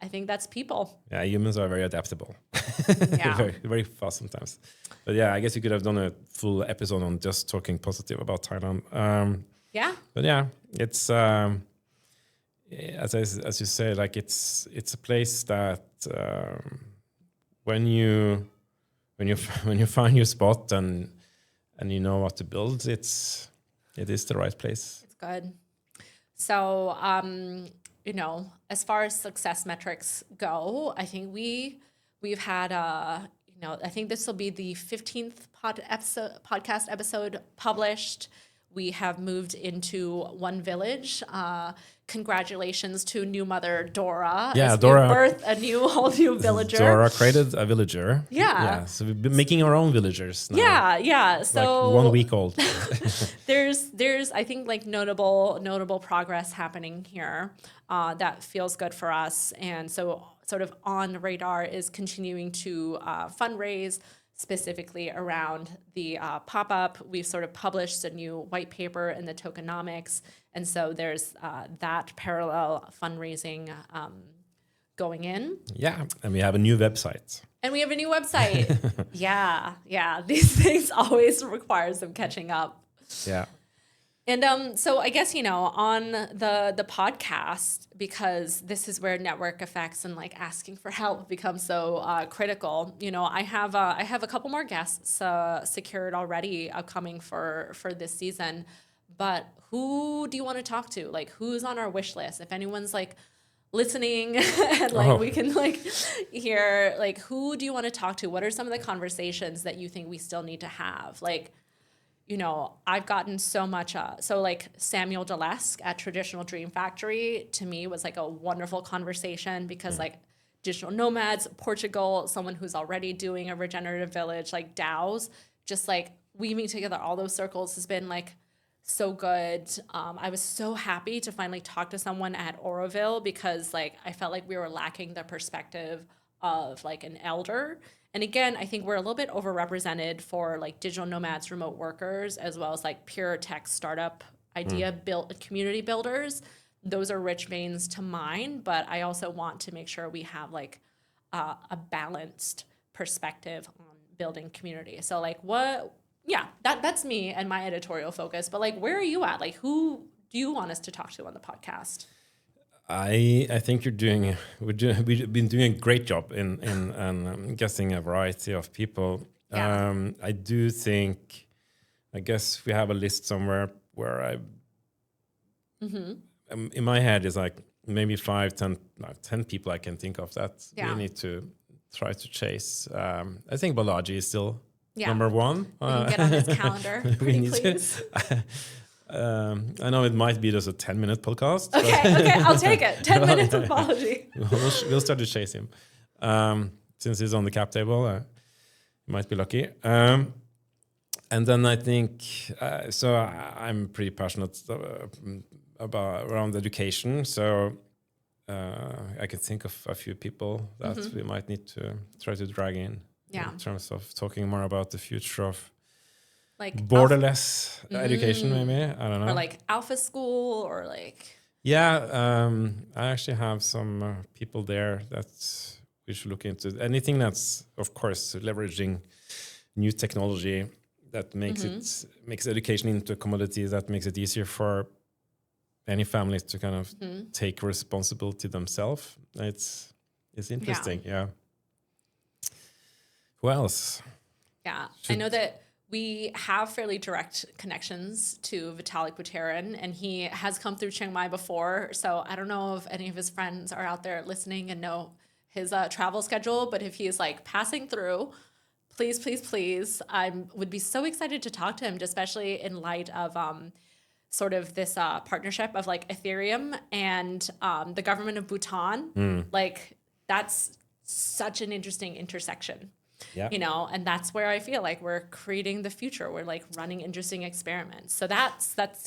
Speaker 2: I think that's people.
Speaker 1: Yeah, humans are very adaptable.
Speaker 2: Yeah.
Speaker 1: very, very fast sometimes. But yeah, I guess you could have done a full episode on just talking positive about Thailand.
Speaker 2: Yeah.
Speaker 1: But yeah, it's as you say, like it's a place that when you find your spot and you know what to build, it is the right place.
Speaker 2: It's good. So, as far as success metrics go, I think we've had I think this will be the 15th podcast episode published. We have moved into one village. Congratulations to new mother Dora.
Speaker 1: Yeah,
Speaker 2: as
Speaker 1: Dora
Speaker 2: we birthed a whole new villager.
Speaker 1: Dora created a villager.
Speaker 2: Yeah.
Speaker 1: So we've been making our own villagers now.
Speaker 2: Yeah. So
Speaker 1: like 1 week old.
Speaker 2: there's I think like notable progress happening here that feels good for us. And so sort of on the radar is continuing to fundraise, specifically around the pop-up. We've sort of published a new white paper in the tokenomics. And so there's that parallel fundraising going in.
Speaker 1: Yeah, and we have a new website.
Speaker 2: Yeah. These things always require some catching up.
Speaker 1: Yeah.
Speaker 2: And so I guess, on the podcast, because this is where network effects and like asking for help become so critical, I have a couple more guests secured already upcoming for this season. But who do you want to talk to? Like, who's on our wish list? If anyone's like listening and like we can like hear, like, who do you want to talk to? What are some of the conversations that you think we still need to have? Like, I've gotten so much, so like Samuel Delesk at Traditional Dream Factory to me was like a wonderful conversation because like digital nomads, Portugal, someone who's already doing a regenerative village, like DAOs, just like weaving together all those circles has been like so good. I was so happy to finally talk to someone at Oroville because like I felt like we were lacking the perspective of like an elder. And again, I think we're a little bit overrepresented for like digital nomads, remote workers, as well as like pure tech startup community builders. Those are rich veins to mine, but I also want to make sure we have like a balanced perspective on building community. So like that's me and my editorial focus. But like, where are you at? Like, who do you want us to talk to on the podcast?
Speaker 1: I think we've been doing a great job in guessing a variety of people.
Speaker 2: Yeah.
Speaker 1: I do think, I guess we have a list somewhere where in my head is like maybe 10 people I can think of that we need to try to chase. I think Balaji is still number one.
Speaker 2: We can get on his calendar, pretty please.
Speaker 1: I know it might be just a 10-minute podcast.
Speaker 2: Okay, I'll take it. 10 minutes of apology.
Speaker 1: We'll start to chase him. Since he's on the cap table, he might be lucky. And then I think, so I'm pretty passionate around education. So I can think of a few people that we might need to try to drag in terms of talking more about the future of
Speaker 2: like
Speaker 1: borderless education, maybe. I don't know.
Speaker 2: Or like Alpha School or like...
Speaker 1: Yeah, I actually have some people there that we should look into. Anything that's, of course, leveraging new technology that makes education into a commodity, that makes it easier for any family to kind of take responsibility themselves. It's interesting, yeah. Who else?
Speaker 2: Yeah, I know that we have fairly direct connections to Vitalik Buterin, and he has come through Chiang Mai before. So I don't know if any of his friends are out there listening and know his travel schedule, but if he is like passing through, please, I would be so excited to talk to him, especially in light of sort of this partnership of like Ethereum and the government of Bhutan. Like that's such an interesting intersection.
Speaker 1: Yeah.
Speaker 2: And that's where I feel like we're creating the future. We're like running interesting experiments. So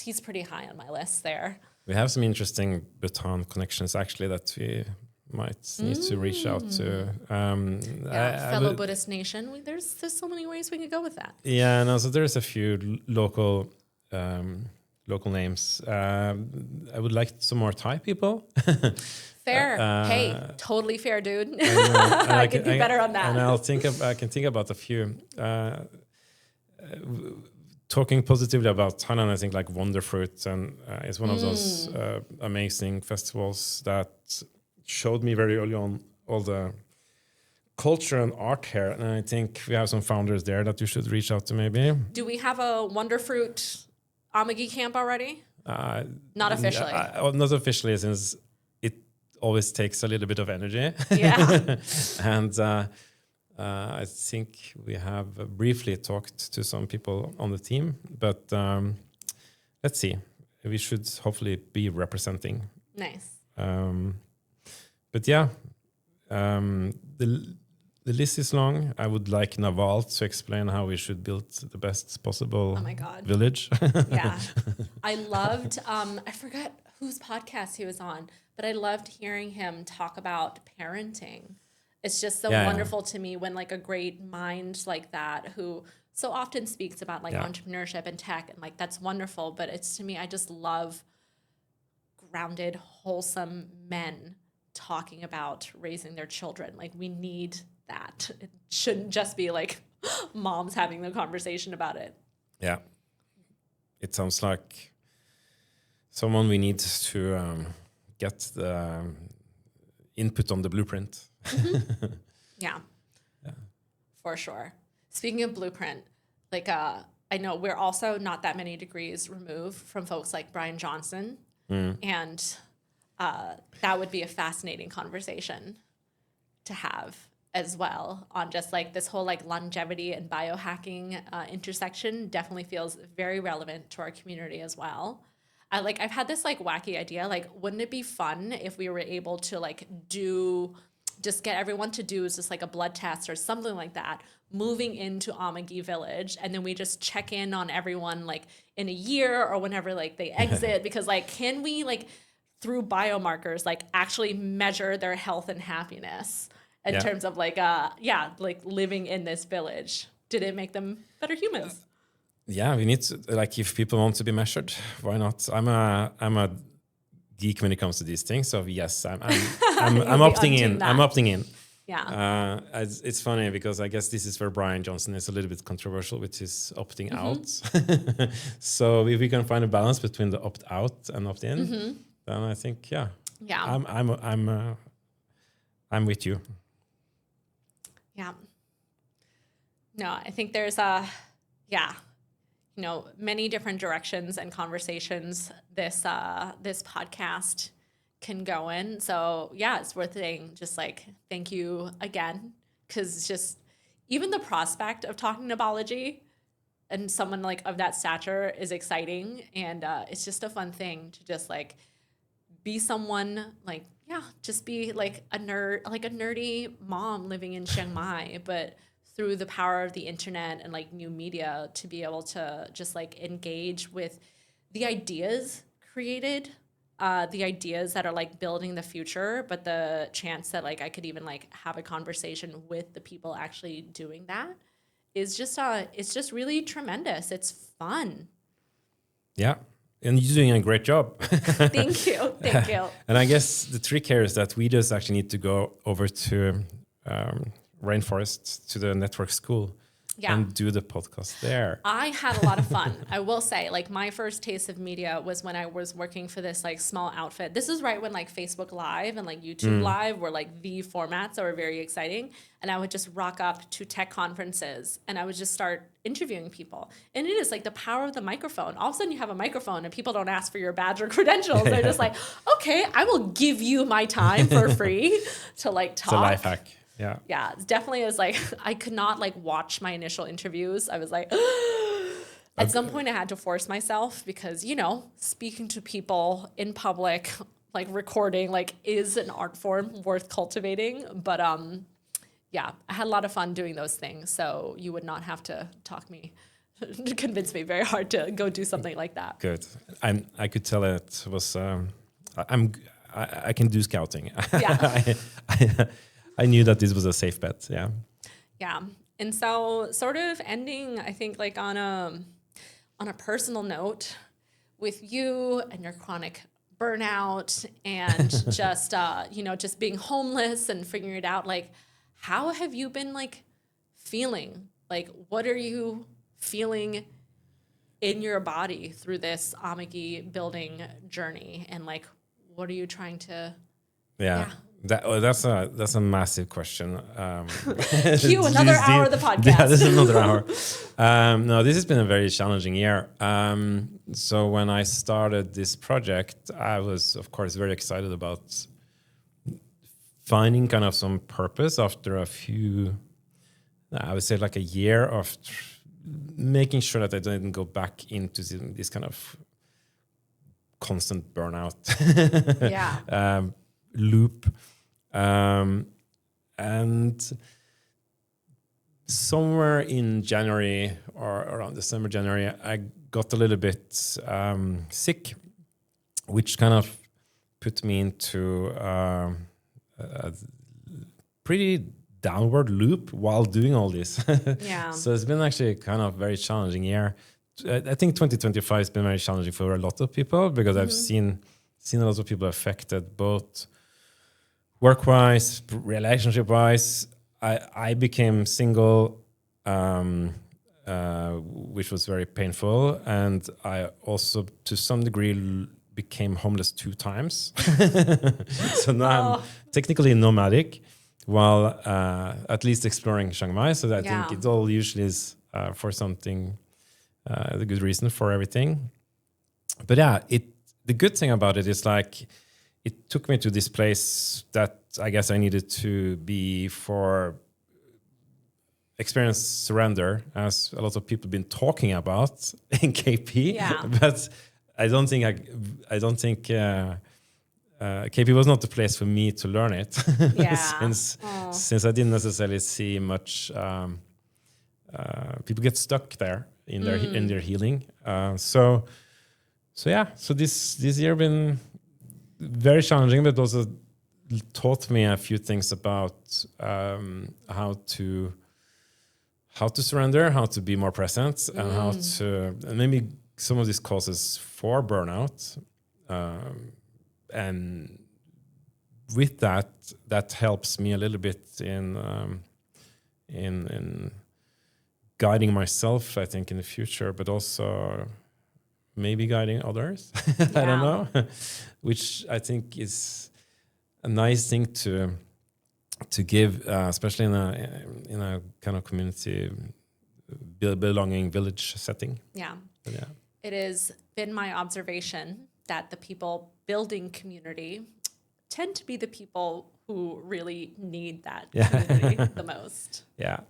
Speaker 2: he's pretty high on my list there.
Speaker 1: We have some interesting Bhutan connections actually that we might need to reach out to.
Speaker 2: Fellow Buddhist nation. There's so many ways we could go with that.
Speaker 1: Yeah, no. So there's a few local local names. I would like some more Thai people.
Speaker 2: Fair. Hey, totally fair, dude.
Speaker 1: And
Speaker 2: I could do better on that.
Speaker 1: And I can think about a few. Talking positively about Thailand, I think like Wonderfruit, and it's one of those amazing festivals that showed me very early on all the culture and art here. And I think we have some founders there that you should reach out to maybe.
Speaker 2: Do we have a Wonderfruit Amagi camp already? Not officially.
Speaker 1: Not officially, since it always takes a little bit of energy.
Speaker 2: Yeah.
Speaker 1: And I think we have briefly talked to some people on the team, but let's see. We should hopefully be representing.
Speaker 2: Nice.
Speaker 1: But yeah, the list is long. I would like Naval to explain how we should build the best possible village.
Speaker 2: Yeah. I loved, I forgot whose podcast he was on, but I loved hearing him talk about parenting. It's just so wonderful to me when like a great mind like that, who so often speaks about like entrepreneurship and tech, and like that's wonderful. But it's, to me, I just love grounded, wholesome men talking about raising their children. Like, we need that. It shouldn't just be like moms having the conversation about it. Yeah.
Speaker 1: It sounds like someone we need to get the input on the blueprint.
Speaker 2: Mm-hmm. Yeah, for sure. Speaking of blueprint, like I know we're also not that many degrees removed from folks like Brian Johnson, and that would be a fascinating conversation to have as well on just like this whole like longevity and biohacking intersection. Definitely feels very relevant to our community as well. I've had this like wacky idea, like, wouldn't it be fun if we were able to like just get everyone to do just like a blood test or something like that, moving into Amagi Village, and then we just check in on everyone like in a year or whenever like they exit, because like, can we like through biomarkers like actually measure their health and happiness in terms of like like living in this village? Did it make them better humans?
Speaker 1: Yeah, we need to, like, if people want to be measured, why not? I'm a geek when it comes to these things, so yes, I'm opting in. I'm opting in.
Speaker 2: Yeah.
Speaker 1: It's funny because I guess this is where Brian Johnson is a little bit controversial with his opting out. So if we can find a balance between the opt out and opt in, then I think I'm with you.
Speaker 2: Yeah. No, I think there's many different directions and conversations this podcast can go in. So yeah, it's worth saying just like thank you again, because just even the prospect of talking knobology and someone like of that stature is exciting, and it's just a fun thing to just like be someone like just be like a nerd, like a nerdy mom living in Chiang Mai, but through the power of the internet and like new media to be able to just like engage with the ideas created, the ideas that are like building the future, but the chance that like I could even like have a conversation with the people actually doing that is just it's just really tremendous. It's fun.
Speaker 1: Yeah. And you're doing a great job.
Speaker 2: Thank you. Thank you.
Speaker 1: And I guess the trick here is that we just actually need to go over to Rainforest, to the network school, and do the podcast there.
Speaker 2: I had a lot of fun. I will say, like, my first taste of media was when I was working for this like small outfit. This is right when like Facebook Live and like YouTube Live were like the formats that were very exciting. And I would just rock up to tech conferences and I would just start interviewing people. And it is like the power of the microphone. All of a sudden you have a microphone and people don't ask for your badge or credentials. They're just like, okay, I will give you my time for free to like talk.
Speaker 1: It's a life hack. Yeah.
Speaker 2: Yeah, it definitely is like, I could not like watch my initial interviews. I was like, at some point I had to force myself because, speaking to people in public, like recording, like is an art form worth cultivating. But I had a lot of fun doing those things. So you would not have to to convince me very hard to go do something like that.
Speaker 1: Good. I could tell it was, I can do scouting.
Speaker 2: Yeah.
Speaker 1: I knew that this was a safe bet. Yeah.
Speaker 2: Yeah. And so sort of ending, I think like on a personal note, with you and your chronic burnout and just, just being homeless and figuring it out, like, how have you been like feeling? Like, what are you feeling in your body through this Amagi building journey? And like, what are you trying to...
Speaker 1: Yeah. That's a massive question.
Speaker 2: Cue another hour of the podcast.
Speaker 1: Yeah, this is another hour. No, this has been a very challenging year. So when I started this project, I was, of course, very excited about finding kind of some purpose after a few, I would say like a year of making sure that I didn't go back into this kind of constant burnout loop. And somewhere in January or around December, January, I got a little bit sick, which kind of put me into a pretty downward loop while doing all this.
Speaker 2: Yeah.
Speaker 1: So it's been actually kind of very challenging year. I think 2025 has been very challenging for a lot of people because I've seen a lot of people affected, both work-wise, relationship-wise. I became single, which was very painful, and I also, to some degree, became homeless 2 times. So now I'm technically nomadic, while at least exploring Chiang Mai. So I think it all usually is for something, the good reason for everything. But yeah, the good thing about it is like, it took me to this place that I guess I needed to be for experience surrender, as a lot of people have been talking about in KP.
Speaker 2: Yeah.
Speaker 1: But I don't think KP was not the place for me to learn it. since I didn't necessarily see much. People get stuck there in their healing. So this year been very challenging, but also taught me a few things about how to surrender, how to be more present, and how to, and maybe some of these causes for burnout. And with that helps me a little bit in guiding myself, I think, in the future, but also maybe guiding others. I don't know, which I think is a nice thing to give, especially in a kind of community belonging village setting.
Speaker 2: Yeah.
Speaker 1: But yeah.
Speaker 2: It has been my observation that the people building community tend to be the people who really need that community the most.
Speaker 1: Yeah.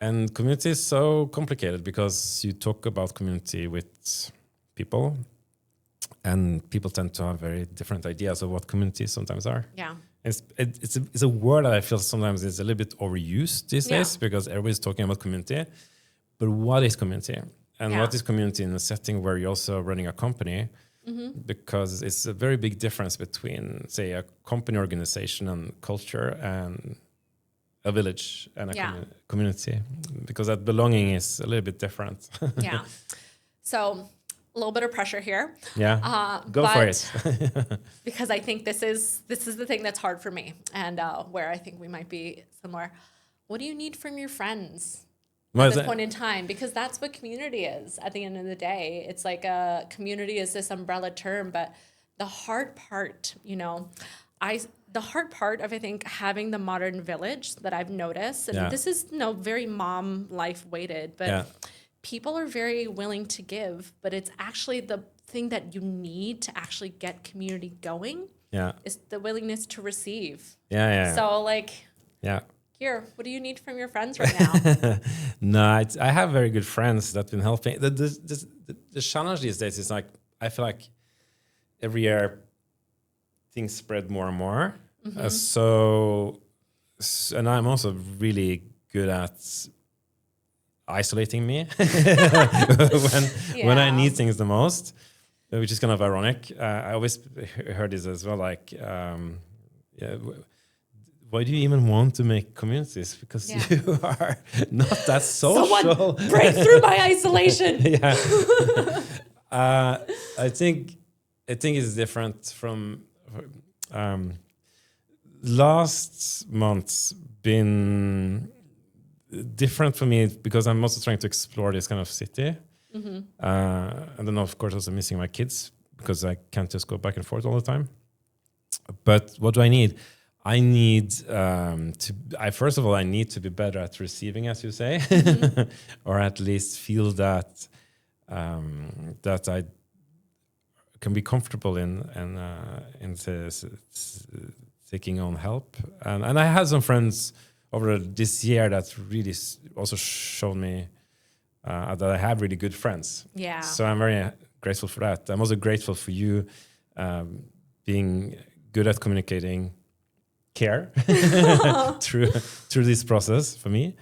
Speaker 1: And community is so complicated because you talk about community with people, and people tend to have very different ideas of what communities sometimes are.
Speaker 2: Yeah.
Speaker 1: It's a word that I feel sometimes is a little bit overused these days because everybody's talking about community. But what is community? And what is community in a setting where you're also running a company? Because it's a very big difference between, say, a company organization and culture and a village and a community, because that belonging is a little bit different.
Speaker 2: Yeah. So a little bit of pressure here.
Speaker 1: Yeah. Go for it.
Speaker 2: Because I think this is the thing that's hard for me, and where I think we might be somewhere. What do you need from your friends at this point in time? Because that's what community is at the end of the day. It's like a community is this umbrella term, but the hard part, the hard part of, I think, having the modern village that I've noticed, and this is very mom life weighted, but people are very willing to give, but it's actually the thing that you need to actually get community going is the willingness to receive. So here, what do you need from your friends right now?
Speaker 1: No, I have very good friends that have been helping. The challenge these days is like, I feel like every year things spread more and more. And I'm also really good at isolating me when I need things the most, which is kind of ironic. I always heard this as well, like, why do you even want to make communities? Because you are not that social.
Speaker 2: Someone break through my isolation.
Speaker 1: I think it's different from last month's been different for me because I'm also trying to explore this kind of city. And then of course also missing my kids because I can't just go back and forth all the time. But what do I need? I need first of all, I need to be better at receiving, as you say, or at least feel that that I can be comfortable in taking on help. And I had some friends over this year that really also showed me that I have really good friends.
Speaker 2: Yeah.
Speaker 1: So I'm very grateful for that. I'm also grateful for you being good at communicating care through this process for me.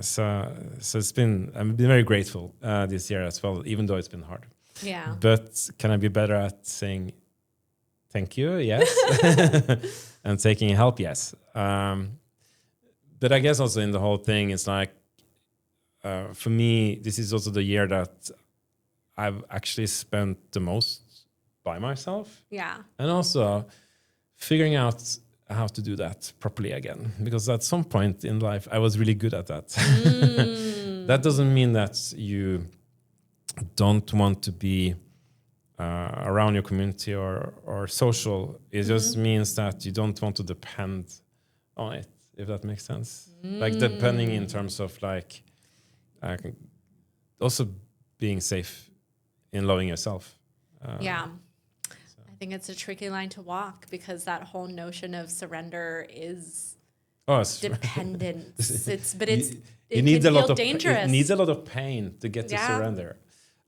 Speaker 1: So it's been, I've been very grateful this year as well, even though it's been hard.
Speaker 2: Yeah.
Speaker 1: But can I be better at saying thank you? Yes. And taking help? Yes. But I guess also in the whole thing, it's like, for me, this is also the year that I've actually spent the most by myself.
Speaker 2: Yeah.
Speaker 1: And also figuring out how to do that properly again. Because at some point in life, I was really good at that. That doesn't mean that you don't want to be around your community or social. It just means that you don't want to depend on it, if that makes sense. Like depending in terms of like also being safe in loving yourself.
Speaker 2: Yeah. I think it's a tricky line to walk because that whole notion of surrender is dependence. It can feel dangerous.
Speaker 1: It needs a lot of pain to get to surrender.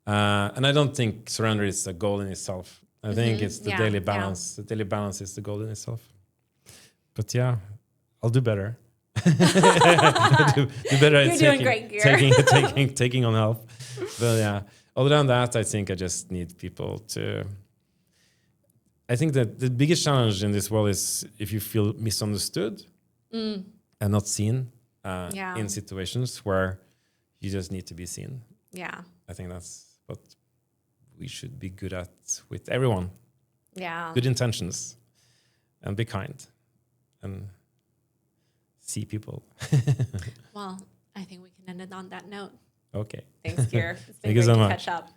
Speaker 1: And I don't think surrender is the goal in itself. I think it's the daily balance. The daily balance is the goal in itself. But yeah, I'll do better. do better at
Speaker 2: doing great, Geir.
Speaker 1: taking on help. But yeah, other than that, I think I just need people to. I think that the biggest challenge in this world is if you feel misunderstood and not seen in situations where you just need to be seen.
Speaker 2: Yeah.
Speaker 1: I think that's what we should be good at with everyone.
Speaker 2: Yeah.
Speaker 1: Good intentions and be kind and see people.
Speaker 2: Well, I think we can end it on that note.
Speaker 1: Okay.
Speaker 2: Thanks, Geir. It's been
Speaker 1: Thank you
Speaker 2: great
Speaker 1: so
Speaker 2: to
Speaker 1: much.
Speaker 2: catch up.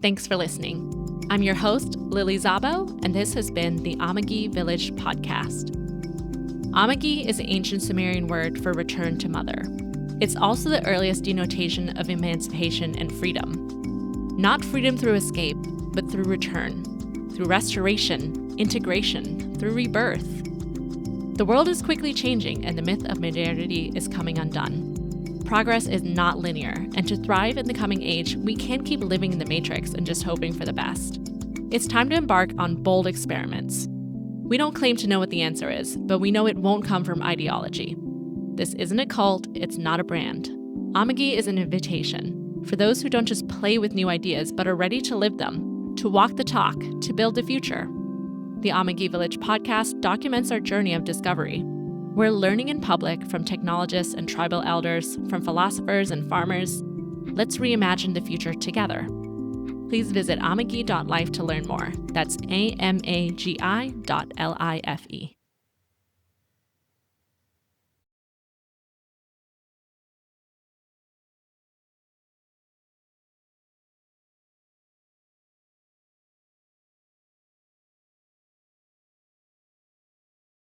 Speaker 2: Thanks for listening. I'm your host, Lily Szabo, and this has been the Amagi Village podcast. Amagi is an ancient Sumerian word for return to mother. It's also the earliest denotation of emancipation and freedom. Not freedom through escape, but through return, through restoration, integration, through rebirth. The world is quickly changing, and the myth of modernity is coming undone. Progress is not linear, and to thrive in the coming age, we can't keep living in the matrix and just hoping for the best. It's time to embark on bold experiments. We don't claim to know what the answer is, but we know it won't come from ideology. This isn't a cult, it's not a brand. Amagi is an invitation for those who don't just play with new ideas, but are ready to live them, to walk the talk, to build the future. The Amagi Village podcast documents our journey of discovery. We're learning in public from technologists and tribal elders, from philosophers and farmers. Let's reimagine the future together. Please visit amagi.life to learn more. That's amagi.life.